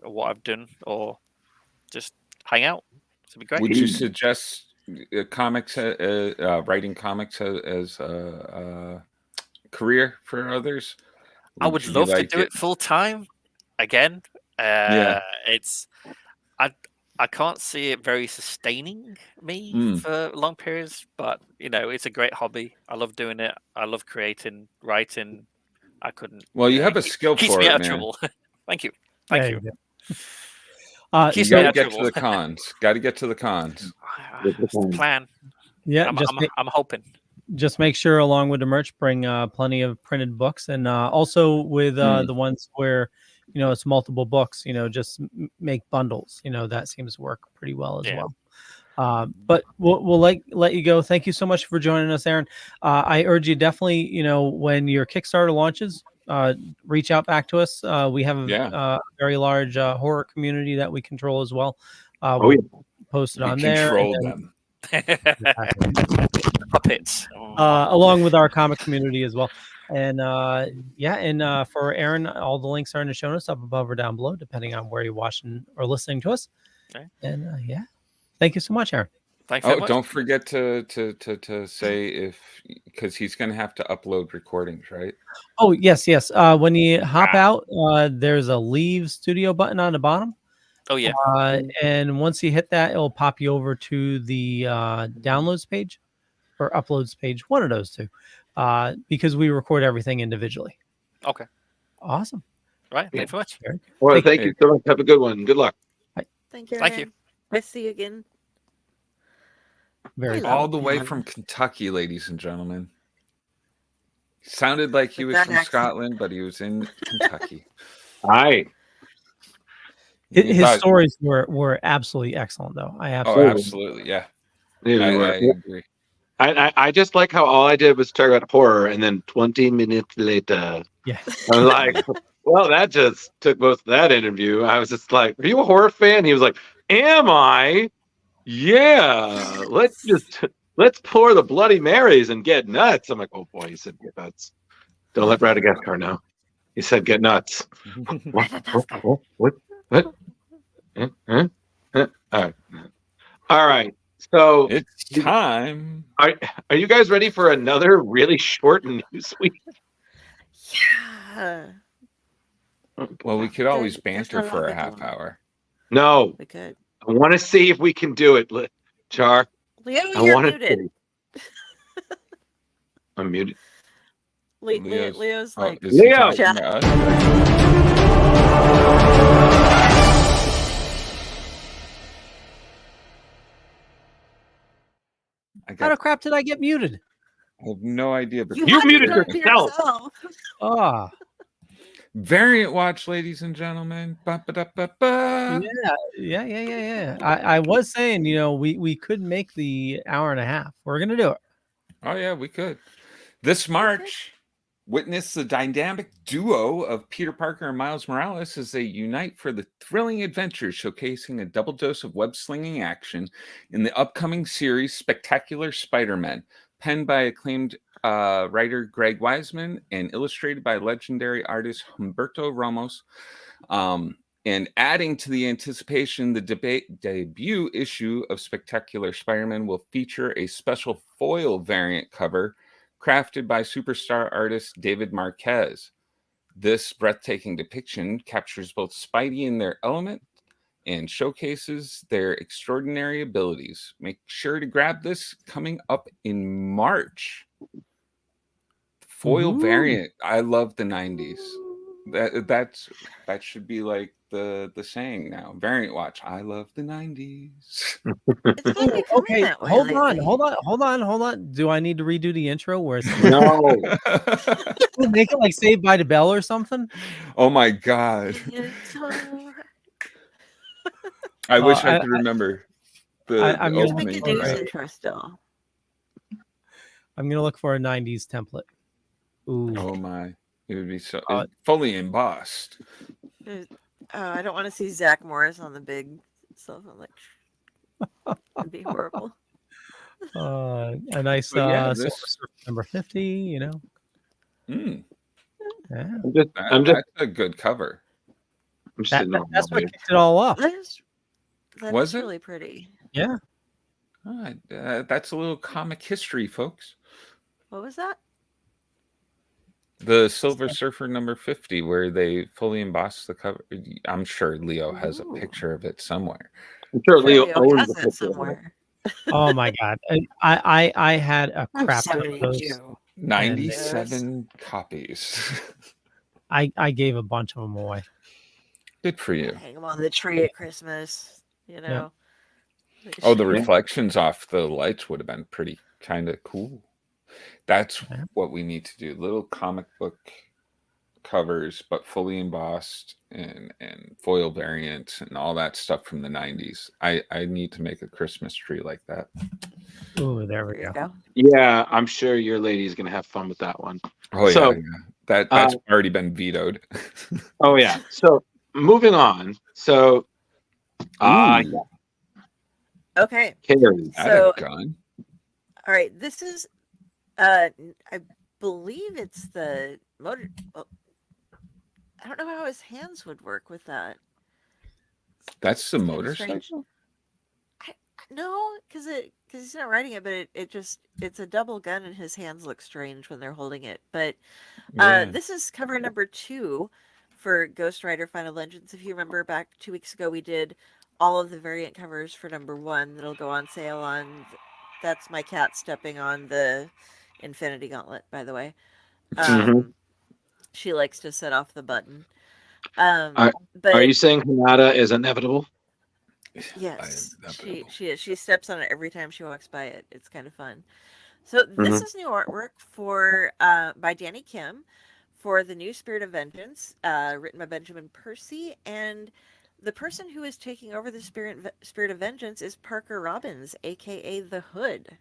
or what I've done, or just hang out. It'd be great. Would you suggest comics, writing comics as a career for others? I would You love to like do it full time again. Yeah. It's I can't see it very sustaining me Mm. for long periods, but it's a great hobby. I love doing it. I love creating, writing. I couldn't. Well, you have It a skill keeps for me it, out of man. trouble. Thank you. There Thank you. go. You Keeps So me got to out of get to trouble. the cons. Got to get to the cons. That's the plan. yeah, I'm hoping. just make sure along with the merch bring plenty of printed books, and also with the ones where it's multiple books, just make bundles. That seems to work pretty well as Yeah. well. But we'll let you go. Thank you so much for joining us, Aaron. I urge you definitely, when your Kickstarter launches, reach out back to us. We have a very large horror community that we control as well. We'll post it We on there. control And them. Puppets. along with our comic community as well. And for Aaron, all the links are in the show notes up above or down below, depending on where you're watching or listening to us. Okay. And thank you so much, Aaron. Thanks very much. Don't forget to say because he's going to have to upload recordings, right? Oh, yes. When you hop out, there's a leave studio button on the bottom. Oh yeah. And once you hit that, it'll pop you over to the downloads page or uploads page, one of those two, because we record everything individually. Okay. Awesome. Right. Thanks so much. Well, thank you so much. Have a good one. Good luck. Thank you. Thank you. Ryan. Nice to see you again. Very Hello. cool. All the way from Kentucky, ladies and gentlemen. Sounded like he With was that from accent. Scotland, but he was in Kentucky. Hi. His But- stories were absolutely excellent, though. I Oh, absolutely absolutely. Yeah. Yeah, I well, agree. I just like how all I did was talk about horror, and then 20 minutes later, yeah. I was like, well, that just took most of that interview. I was just like, are you a horror fan? He was like, am I? Yeah. Let's pour the Bloody Marys and get nuts. I'm like, oh boy, he said get nuts. Don't let Radagast know. He said get nuts. What? Huh? All right. All right. So It's time. are you guys ready for another really short news week? Yeah. Well, we could always There's banter not a for lot a to half do. hour. No. We could. I want to see if we can do it, Char. Leo, I you're want to muted. see. I'm muted. Leo's Oh, like, is he Leo! talking to us? I How the got. crap did I get muted? I have no idea. But you You had to muted do it to yourself. Ah, Variant watch, ladies and gentlemen. Ba-ba-da-ba-ba. yeah. I was saying, we could make the hour and a half. We're gonna do it. Oh yeah, we could. This March, witness the dynamic duo of Peter Parker and Miles Morales as they unite for the thrilling adventure, showcasing a double dose of web-slinging action in the upcoming series Spectacular Spider-Man, penned by acclaimed writer Greg Weisman and illustrated by legendary artist Humberto Ramos. And adding to the anticipation, the debut issue of Spectacular Spider-Man will feature a special foil variant cover crafted by superstar artist David Marquez. This breathtaking depiction captures both Spidey in their element and showcases their extraordinary abilities. Make sure to grab this coming up in March. Foil variant. I love the 90s. That should be like the saying now. Variant watch. I love the 90s. It's not becoming Okay, that way hold on. lately. Do I need to redo the intro where it's No. make it like Saved by the Bell or something? Oh my god. It's so- I wish I I- could remember the I'm Just gonna make opening. a news right. intro still. I'm gonna look for a '90s template. Ooh, Oh my. It would be so Uh, fully embossed. I don't want to see Zach Morris on the big stuff. I'm like, it'd be horrible. a nice But yeah, Silver this- Surfer number 50. Mm, Yeah, that's a good cover. I'm just sitting on that's my what bed. kicked it all off. That Was is it? really pretty. Yeah. That's a little comic history, folks. What was that? The Silver Surfer number 50, where they fully embossed the cover. I'm sure Leo has a Ooh. picture of it somewhere. I'm sure Sure, Leo Leo owns has the it picture of it. somewhere. Oh my god, I had a I'm crap ton of 72. those. 97 copies. I gave a bunch of them away. Good for you. Hang them on the tree at Christmas. Oh, the Yeah. reflections off the lights would have been pretty kind of cool. That's Yeah. what we need to do. Little comic book covers, but fully embossed and foil variants and all that stuff from the 90s. I need to make a Christmas tree like that. Ooh, there we There you go. go. Yeah, I'm sure your lady's gonna have fun with that one. Oh yeah, So, yeah. That's already been vetoed. Oh yeah. So moving on. So, Ooh, yeah, Okay, Kari. that so a gun. all right, this is I believe it's the motor. Well, I don't know how his hands would work with that. That's the It's kind of strange. motorcycle. No, because he's not riding it, but it's a double gun, and his hands look strange when they're holding it. But Yeah. this is cover number 2 for Ghost Rider Final Legends. If you remember back 2 weeks ago, we did all of the variant covers for number 1 that'll go on sale on. That's my cat stepping on the Infinity Gauntlet, by the way. Mhm. She likes to set off the button. Are But you saying Hanada is inevitable? yes, Inevitable. she is. She steps on it every time she walks by it. It's kind of fun. So this is new artwork for by Danny Kim for the new Spirit of Vengeance, written by Benjamin Percy, and the person who is taking over the Spirit of Vengeance is Parker Robbins, aka the Hood.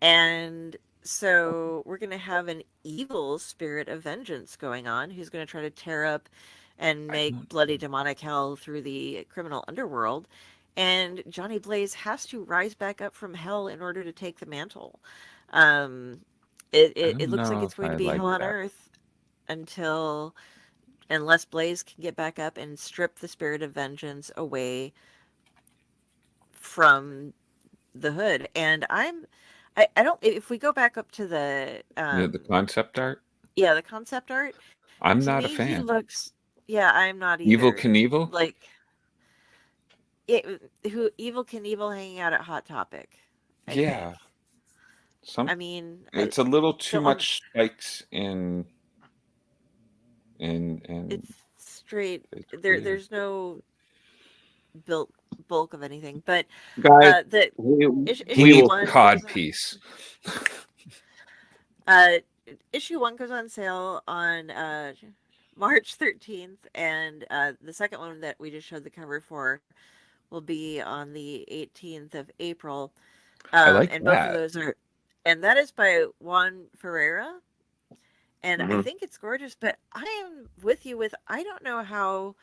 And so we're going to have an evil Spirit of Vengeance going on, who's going to try to tear up and make bloody demonic hell through the criminal underworld. And Johnny Blaze has to rise back up from hell in order to take the mantle. It don't looks like know it's if going I to be like hell on that. earth unless Blaze can get back up and strip the Spirit of Vengeance away from the Hood. And I don't, if we go back up to the The concept art. yeah, the concept art, I'm to not a me he fan. looks, yeah, I'm not Evil either. Knievel. Like Evil Knievel hanging out at Hot Topic, I Yeah. think. I mean, I It's a little too don't want, much spikes in it's straight. it's weird. There's no built bulk of anything, but Guys, the we issue will. one cod goes on, piece. issue 1 goes on sale on March 13th, and the second one that we just showed the cover for will be on the 18th of April. I like And both of that. those are, and that is by Juan Ferreira. And I Mhm. think it's gorgeous, but I am with you with, I don't know how,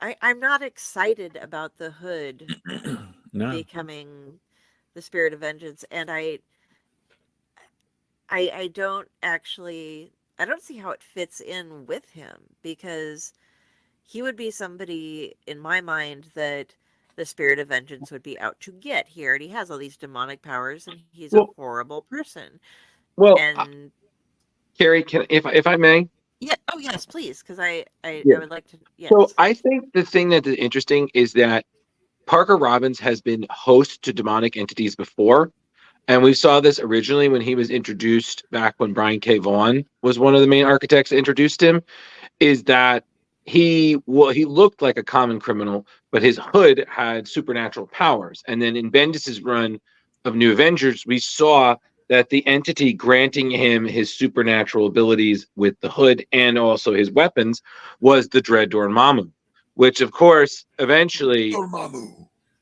I'm not excited about the Hood No. becoming the Spirit of Vengeance. And I don't actually, I don't see how it fits in with him, because he would be somebody in my mind that the Spirit of Vengeance would be out to get. He already has all these demonic powers, and he's a Well, horrible person. well, And Kari, if I may? yeah, oh yes, please, because I Yeah. would like to. So Yes. I think the thing that is interesting is that Parker Robbins has been host to demonic entities before. And we saw this originally when he was introduced back when Brian K. Vaughan was one of the main architects that introduced him, is that he looked like a common criminal, but his hood had supernatural powers. And then in Bendis's run of New Avengers, we saw that the entity granting him his supernatural abilities with the hood and also his weapons was the Dread Dormammu, which of course eventually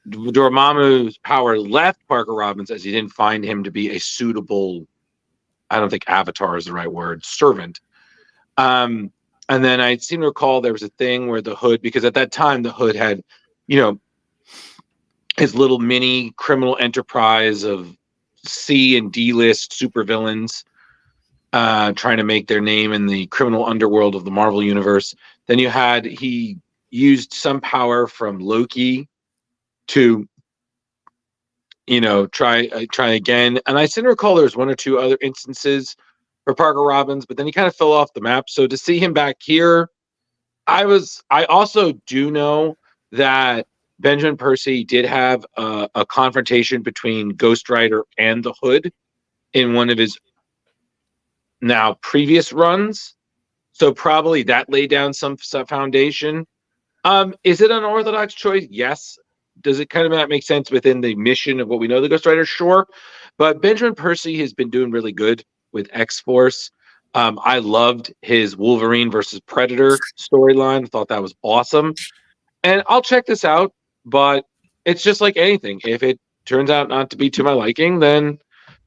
Dormammu's power left Parker Robbins as he didn't find him to be a suitable, I don't think avatar is the right word, servant. And then I seem to recall there was a thing where the Hood, because at that time the Hood had, his little mini criminal enterprise of C and D list supervillains trying to make their name in the criminal underworld of the Marvel universe. Then he used some power from Loki to try again. And I seem to recall there was one or two other instances for Parker Robbins, but then he kind of fell off the map. So to see him back here, I also do know that Benjamin Percy did have a confrontation between Ghost Rider and the Hood in one of his now previous runs. So probably that laid down some foundation. Is it an unorthodox choice? Yes. Does it kind of not make sense within the mission of what we know the Ghost Rider? Sure. But Benjamin Percy has been doing really good with X-Force. I loved his Wolverine versus Predator storyline. I thought that was awesome. And I'll check this out, but it's just like anything. If it turns out not to be to my liking, then,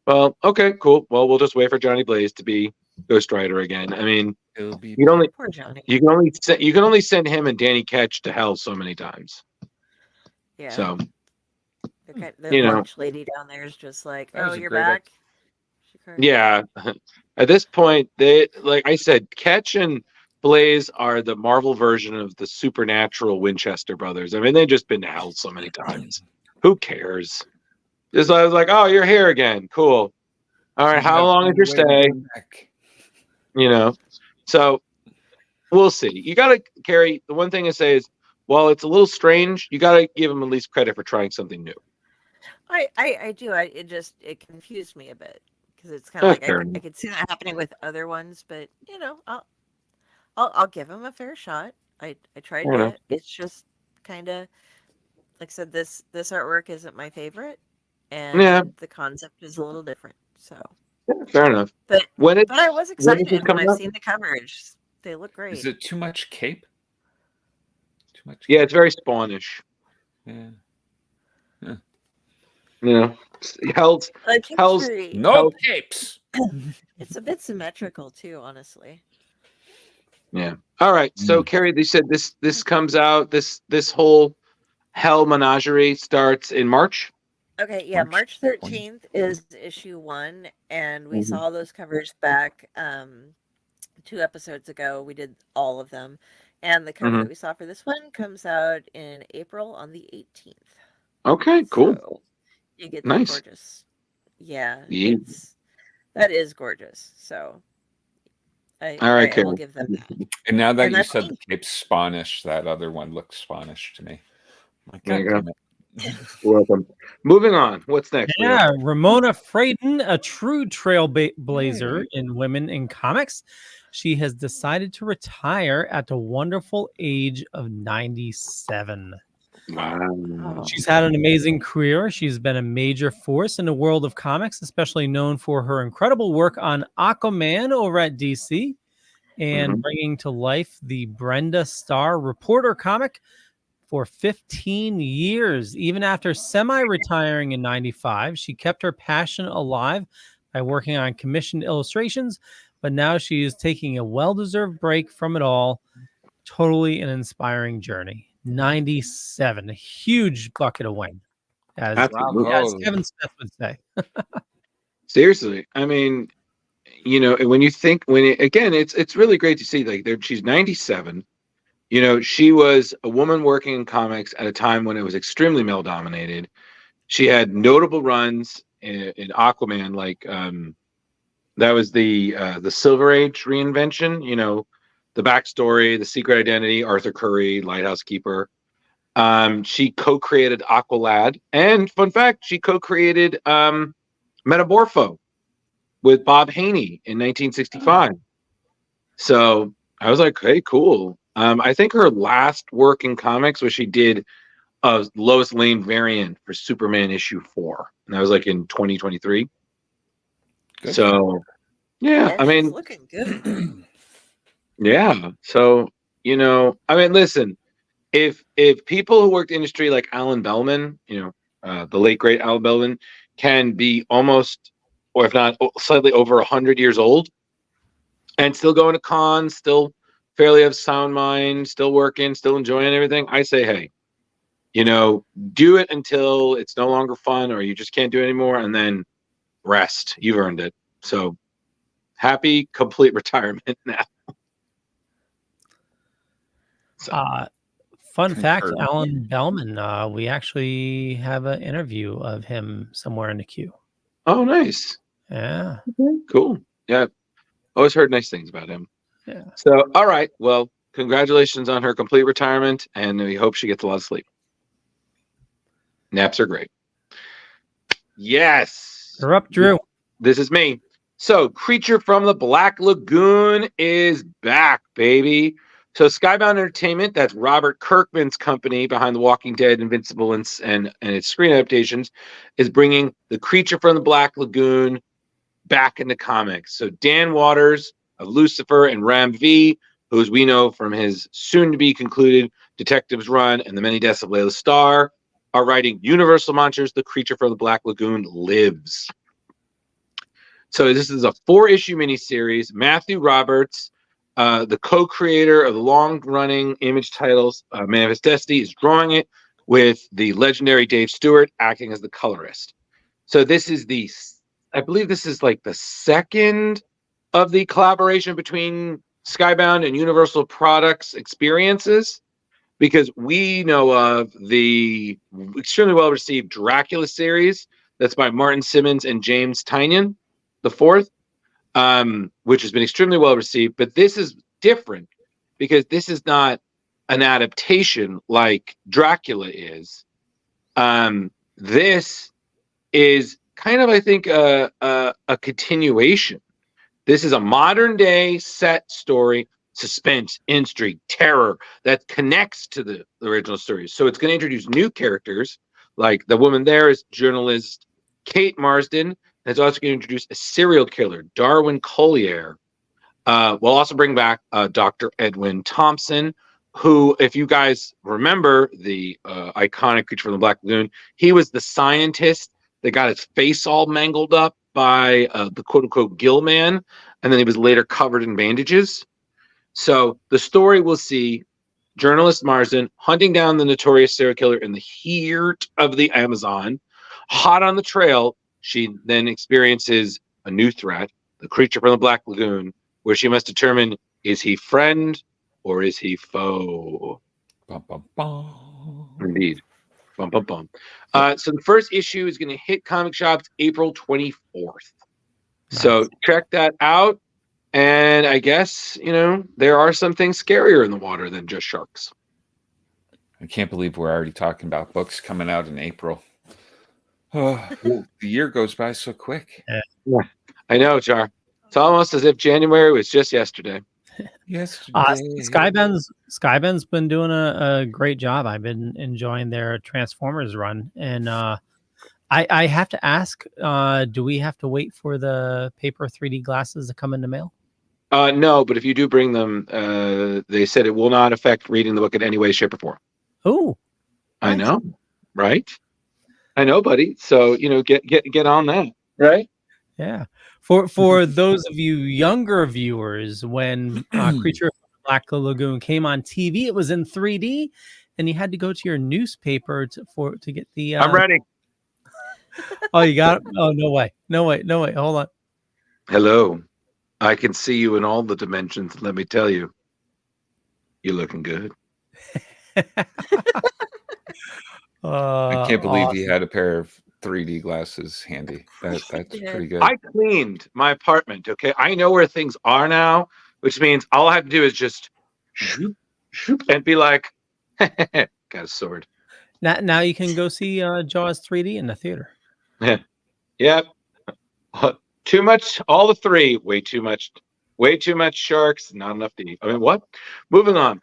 well, okay, cool. Well, we'll just wait for Johnny Blaze to be Ghost Rider again. I mean, It'll be Poor Johnny. you can only send him and Danny Ketch to hell so many times. Yeah. So The lunch lady down there is just like, That was oh, a you're great back. She cried. yeah, at this point, they, like I said, Ketch and Blaze are the Marvel version of the supernatural Winchester brothers. I mean, they've just been to hell so many times. Who cares? Just I was like, oh, you're here again. Cool. All right, how long is your stay? You know, so we'll see. You gotta, Carrie. The one thing I say is, while it's a little strange, you gotta give them at least credit for trying something new. I do. It confused me a bit because it's kind of like fair I enough. could see that happening with other ones, but I'll give him a fair shot. I tried Fair enough. it. It's just kind of like I said, this artwork isn't my favorite, and Yeah. the concept is a little different. So, Fair enough. but When it, I was when is excited it when coming I've up? seen the coverage. They look great. Is it too much cape? Too much? Yeah, Cape? it's very Spawnish. Yeah. You know, Hell's I Hell's picture No capes. it's a bit symmetrical too, honestly. yeah. All right. So Carrie, they said this comes out, this whole Hell menagerie starts in March. Okay, yeah, March March 13th is issue 1, and we Mhm. saw those covers back 2 episodes ago. We did all of them. And the cover Mhm. that we saw for this one comes out in April on the 18th. Okay, cool. So you get that Nice. gorgeous. Yeah, Yeah. that is gorgeous. So All right, I will Carrie. give them that. And now that And you that's said me. the cape's Spanish, that other one looks Spanish to me. Like, There you God go. damn it. You're welcome. Moving on. What's next? Leo? Yeah, Ramona Fradon, a true trailblazer in women in comics. She has decided to retire at the wonderful age of 97. Wow. Oh, She's had an amazing career. She's been a major force in the world of comics, especially known for her incredible work on Aquaman over at DC and bringing to life the Brenda Starr Reporter comic for 15 years. Even after semi-retiring in 95, she kept her passion alive by working on commissioned illustrations, but now she is taking a well-deserved break from it all. Totally an inspiring journey. 97, a huge bucket of wind, as Absolutely. Kevin Smith would say. Seriously. I mean, you know, when you think again, it's really great to see like she's 97. You know, she was a woman working in comics at a time when it was extremely male dominated. She had notable runs in Aquaman, like that was the Silver Age reinvention. You know, the backstory, the secret identity, Arthur Curry, Lighthouse Keeper. She co-created Aqualad, and fun fact, she co-created Metamorpho with Bob Haney in 1965. So I was like, hey, cool. I think her last work in comics was she did a Lois Lane variant for Superman issue 4, and that was like in 2023. Good. So yeah, I she's mean, looking good. yeah. So you know, I mean, listen, if people who worked industry like Alan Bellman, you know, the late great Alan Bellman, can be almost, or if not slightly over 100 years old, and still going to cons, still fairly have sound mind, still working, still enjoying everything, I say, hey, you know, do it until it's no longer fun or you just can't do it anymore, and then rest. You've earned it. So happy complete retirement now. So. Fun fact, Concur. Alan Bellman, we actually have an interview of him somewhere in the queue. Oh, nice. Yeah. Cool. Yeah. Always heard nice things about him. Yeah. So, all right. Well, congratulations on her complete retirement, and we hope she gets a lot of sleep. Naps are great. Yes. You're up, Drew. This is me. So, Creature from the Black Lagoon is back, baby. So, Skybound Entertainment, that's Robert Kirkman's company behind The Walking Dead, Invincible, and its screen adaptations, is bringing The Creature from the Black Lagoon back into comics. So, Dan Waters of Lucifer and Ram V, who, as we know from his soon-to-be concluded Detectives run and The Many Deaths of Layla Starr, are writing Universal Monsters, The Creature from the Black Lagoon Lives. So this is a 4-issue miniseries. Matthew Roberts, the co-creator of the long-running Image titles, Manifest Destiny, is drawing it with the legendary Dave Stewart acting as the colorist. So this is I believe this is like the second of the collaboration between Skybound and Universal Products experiences, because we know of the extremely well-received Dracula series that's by Martin Simmons and James Tynion, the fourth, which has been extremely well-received. But this is different because this is not an adaptation like Dracula is. This is kind of, I think, a continuation. This is a modern-day set story, suspense, intrigue, terror that connects to the original stories. So it's going to introduce new characters, like the woman there is journalist Kate Marsden. And it's also going to introduce a serial killer, Darwin Collier. We'll also bring back Dr. Edwin Thompson, who, if you guys remember the iconic Creature from the Black Lagoon, he was the scientist that got his face all mangled up by the quote-unquote Gill Man, and then he was later covered in bandages. So the story will see journalist Marsden hunting down the notorious serial killer in the heat of the Amazon. Hot on the trail, she then experiences a new threat, the Creature from the Black Lagoon, where she must determine, is he friend or is he foe? Bum, bum, bum. Indeed. Bum, bum, bum. So the first issue is going to hit comic shops April 24th. So check that out. And I guess, there are some things scarier in the water than just sharks. I can't believe we're already talking about books coming out in April. Oh, the year goes by so quick. Yeah. I know, Char. It's almost as if January was just yesterday. Yesterday. Skybend's been doing a great job. I've been enjoying their Transformers run. And I have to ask, do we have to wait for the paper 3D glasses to come in the mail? No, but if you do bring them, they said it will not affect reading the book in any way, shape, or form. Oh, I know, right? I know, buddy. So get on that, right? yeah. For those of you younger viewers, when Creature from the Black Lagoon came on TV, it was in 3D, and you had to go to your newspaper to get the. I'm ready. Oh, you got it? Oh, no way. Hold on. Hello. I can see you in all the dimensions. Let me tell you, you're looking good. I can't believe awesome. he had a pair of 3D glasses handy. That's pretty good. I cleaned my apartment. Okay, I know where things are now, which means all I have to do is just shoop, shoop, and be like, got a sword. Now you can go see Jaws 3D in the theater. Yeah. Yep. Too much. All the three. Way too much. Way too much sharks. Not enough to eat. I mean, what? Moving on.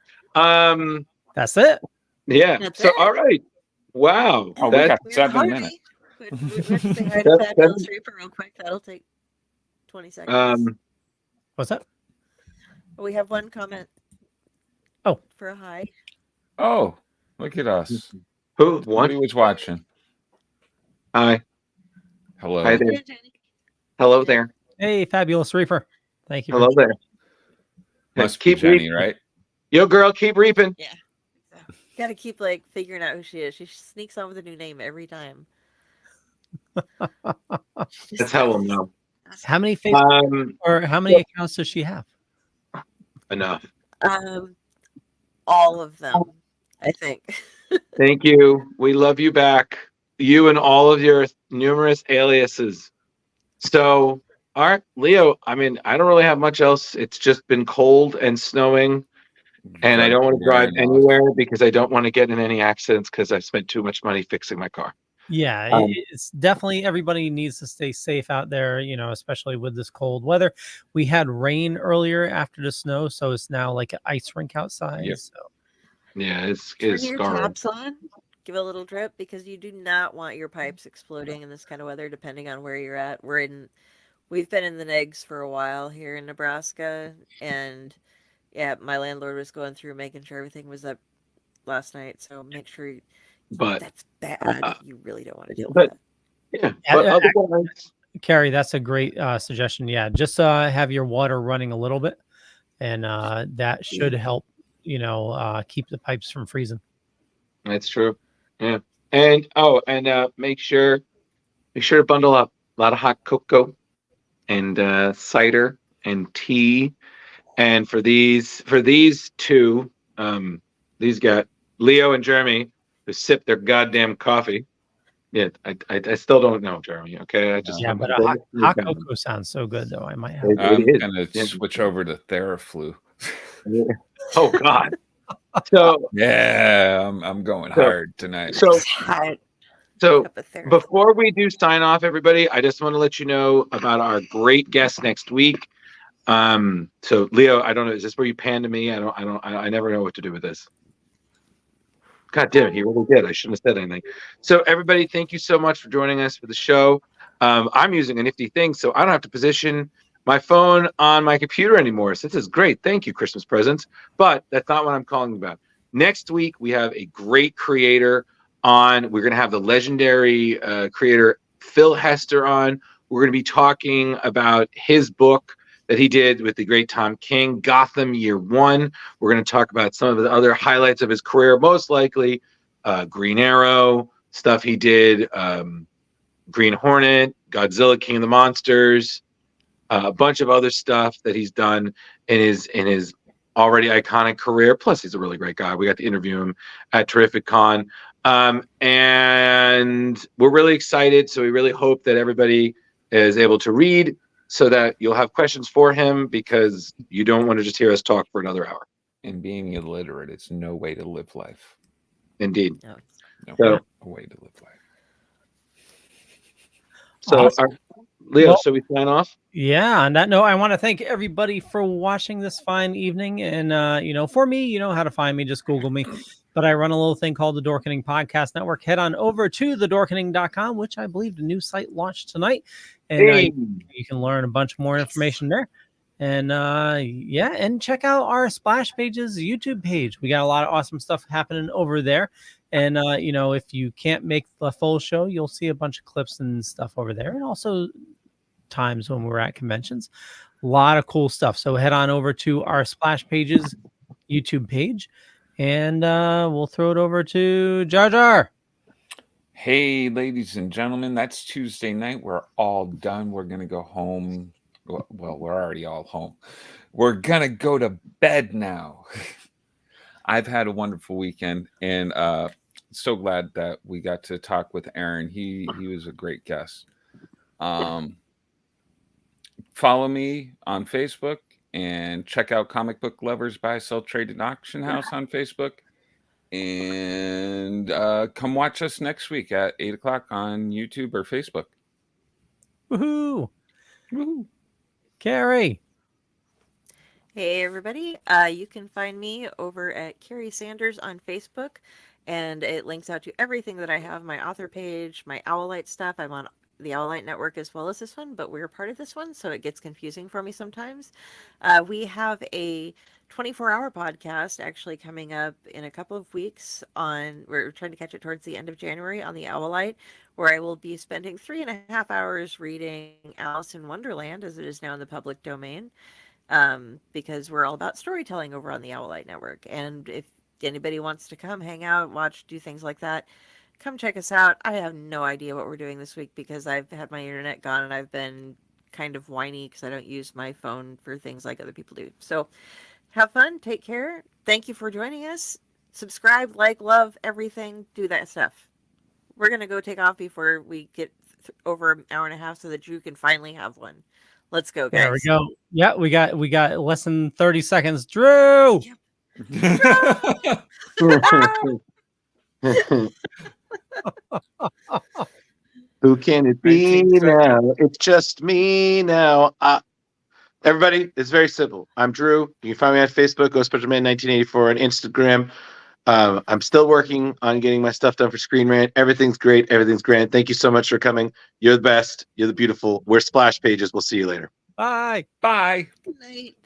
That's it. Yeah. That's so it. all right. Wow. Oh, we got We're 7 hardly- minutes. We have to say hi to Fabulous Reaper real quick. That'll take 20 seconds. What's that? We have one comment. Oh. For a hi. Oh, look at us. Who? One. Somebody was watching. Hi. Hello. Hi there. Hey, Jenny. Hello there. Hey, Fabulous Reaper. Thank you. Hello there. Must Keep be Jenny, reaping. right? Yo, girl, keep reaping. Got to keep figuring out who she is. She sneaks on with a new name every time. That's how we'll know. How many Facebook or how many accounts does she have? Enough. All of them, I think. Thank you. We love you back. You and all of your numerous aliases. So All right, Leo. I mean, I don't really have much else. It's just been cold and snowing, and I Very, don't want to drive very nice. anywhere because I don't want to get in any accidents because I spent too much money fixing my car. Yeah, Um, it's definitely everybody needs to stay safe out there, especially with this cold weather. We had rain earlier after the snow, so it's now like an ice rink outside. Yep. So yeah, Turn it's your garbage. taps on. Give a little drip because you do not want your pipes exploding in this kind of weather, depending on where you're at. We've been in the negs for a while here in Nebraska, and yeah, my landlord was going through making sure everything was up last night. So make sure But that's bad. uh, You really don't want to deal with but that. yeah, yeah, but otherwise, Carrie, that's a great suggestion. Yeah, just have your water running a little bit, and that should help. Keep the pipes from freezing. that's true. Yeah, and make sure to bundle up a lot of hot cocoa and cider and tea. And for these two, these got Leo and Jeremy who sip their goddamn coffee. Yeah, I still don't know, Jeremy. Okay, Yeah, but a hot cocoa sounds so good, though. I might have. I'm it gonna is. switch over to Theraflu. Yeah. Oh God. So Yeah, I'm going so hard tonight. so Hot so cup of therapy. before we do sign off, everybody, I just want to let you know about our great guest next week. So Leo, I don't know, is this where you pan to me? I never know what to do with this. God damn it, he really did. I shouldn't have said anything. So everybody, thank you so much for joining us for the show. I'm using a nifty thing, so I don't have to position my phone on my computer anymore. So this is great. Thank you, Christmas presents. But that's not what I'm calling about. Next week, we have a great creator on. We're going to have the legendary creator Phil Hester on. We're going to be talking about his book that he did with the great Tom King, Gotham Year One. We're going to talk about some of the other highlights of his career, most likely Green Arrow, stuff he did, Green Hornet, Godzilla, King of the Monsters, a bunch of other stuff that he's done in his already iconic career. Plus, he's a really great guy. We got to interview him at Terrific Con. And we're really excited. So we really hope that everybody is able to read so that you'll have questions for him because you don't want to just hear us talk for another hour. And being illiterate, it's no way to live life. Indeed. No. No So- way to live life. So, Awesome. Leo, Well- so we sign off? Yeah, on that note, I want to thank everybody for watching this fine evening. And, for me, you know how to find me. Just Google me. But I run a little thing called the Dorkening Podcast Network. Head on over to thedorkening.com, which I believe the new site launched tonight. And you can learn a bunch more information there. And, and check out our Splash Pages YouTube page. We got a lot of awesome stuff happening over there. And, if you can't make the full show, you'll see a bunch of clips and stuff over there. And also times when we're at conventions, a lot of cool stuff. So head on over to our Splash Pages YouTube page, and we'll throw it over to Jar Jar. Hey, ladies and gentlemen, that's Tuesday night. We're all done. We're going to go home. Well, we're already all home. We're going to go to bed now. I've had a wonderful weekend, and so glad that we got to talk with Aaron. He was a great guest. Follow me on Facebook and check out Comic Book Lovers Buy Sell Trade and Auction House on Facebook. And come watch us next week at 8 o'clock on YouTube or Facebook. Woohoo! Woo-hoo. Carrie. Hey everybody, you can find me over at Kari Sanders on Facebook, and it links out to everything that I have, my author page, my Owlite stuff. I'm on the Owlite network as well as this one, but we're part of this one, so it gets confusing for me sometimes. We have a 24-hour podcast actually coming up in a couple of weeks we're trying to catch it towards the end of January on the Owlite, where I will be spending 3.5 hours reading Alice in Wonderland as it is now in the public domain. Because we're all about storytelling over on the Owlite Network. And if anybody wants to come hang out, watch, do things like that, come check us out. I have no idea what we're doing this week because I've had my internet gone and I've been kind of whiny because I don't use my phone for things like other people do. So have fun, take care. Thank you for joining us. Subscribe, like, love, everything. Do that stuff. We're going to go take off before we get over an hour and a half so that you can finally have one. Let's go, guys. There we go. Yeah, we got less than 30 seconds. Drew. Who can it be 19 seconds. now? It's just me now. Everybody, it's very simple. I'm Drew. You can find me on Facebook, Ghostbusters1984, on Instagram. I'm still working on getting my stuff done for Screen Rant. Everything's great. Everything's grand. Thank you so much for coming. You're the best. You're the beautiful. We're Splash Pages. We'll see you later. Bye. Bye. Good night.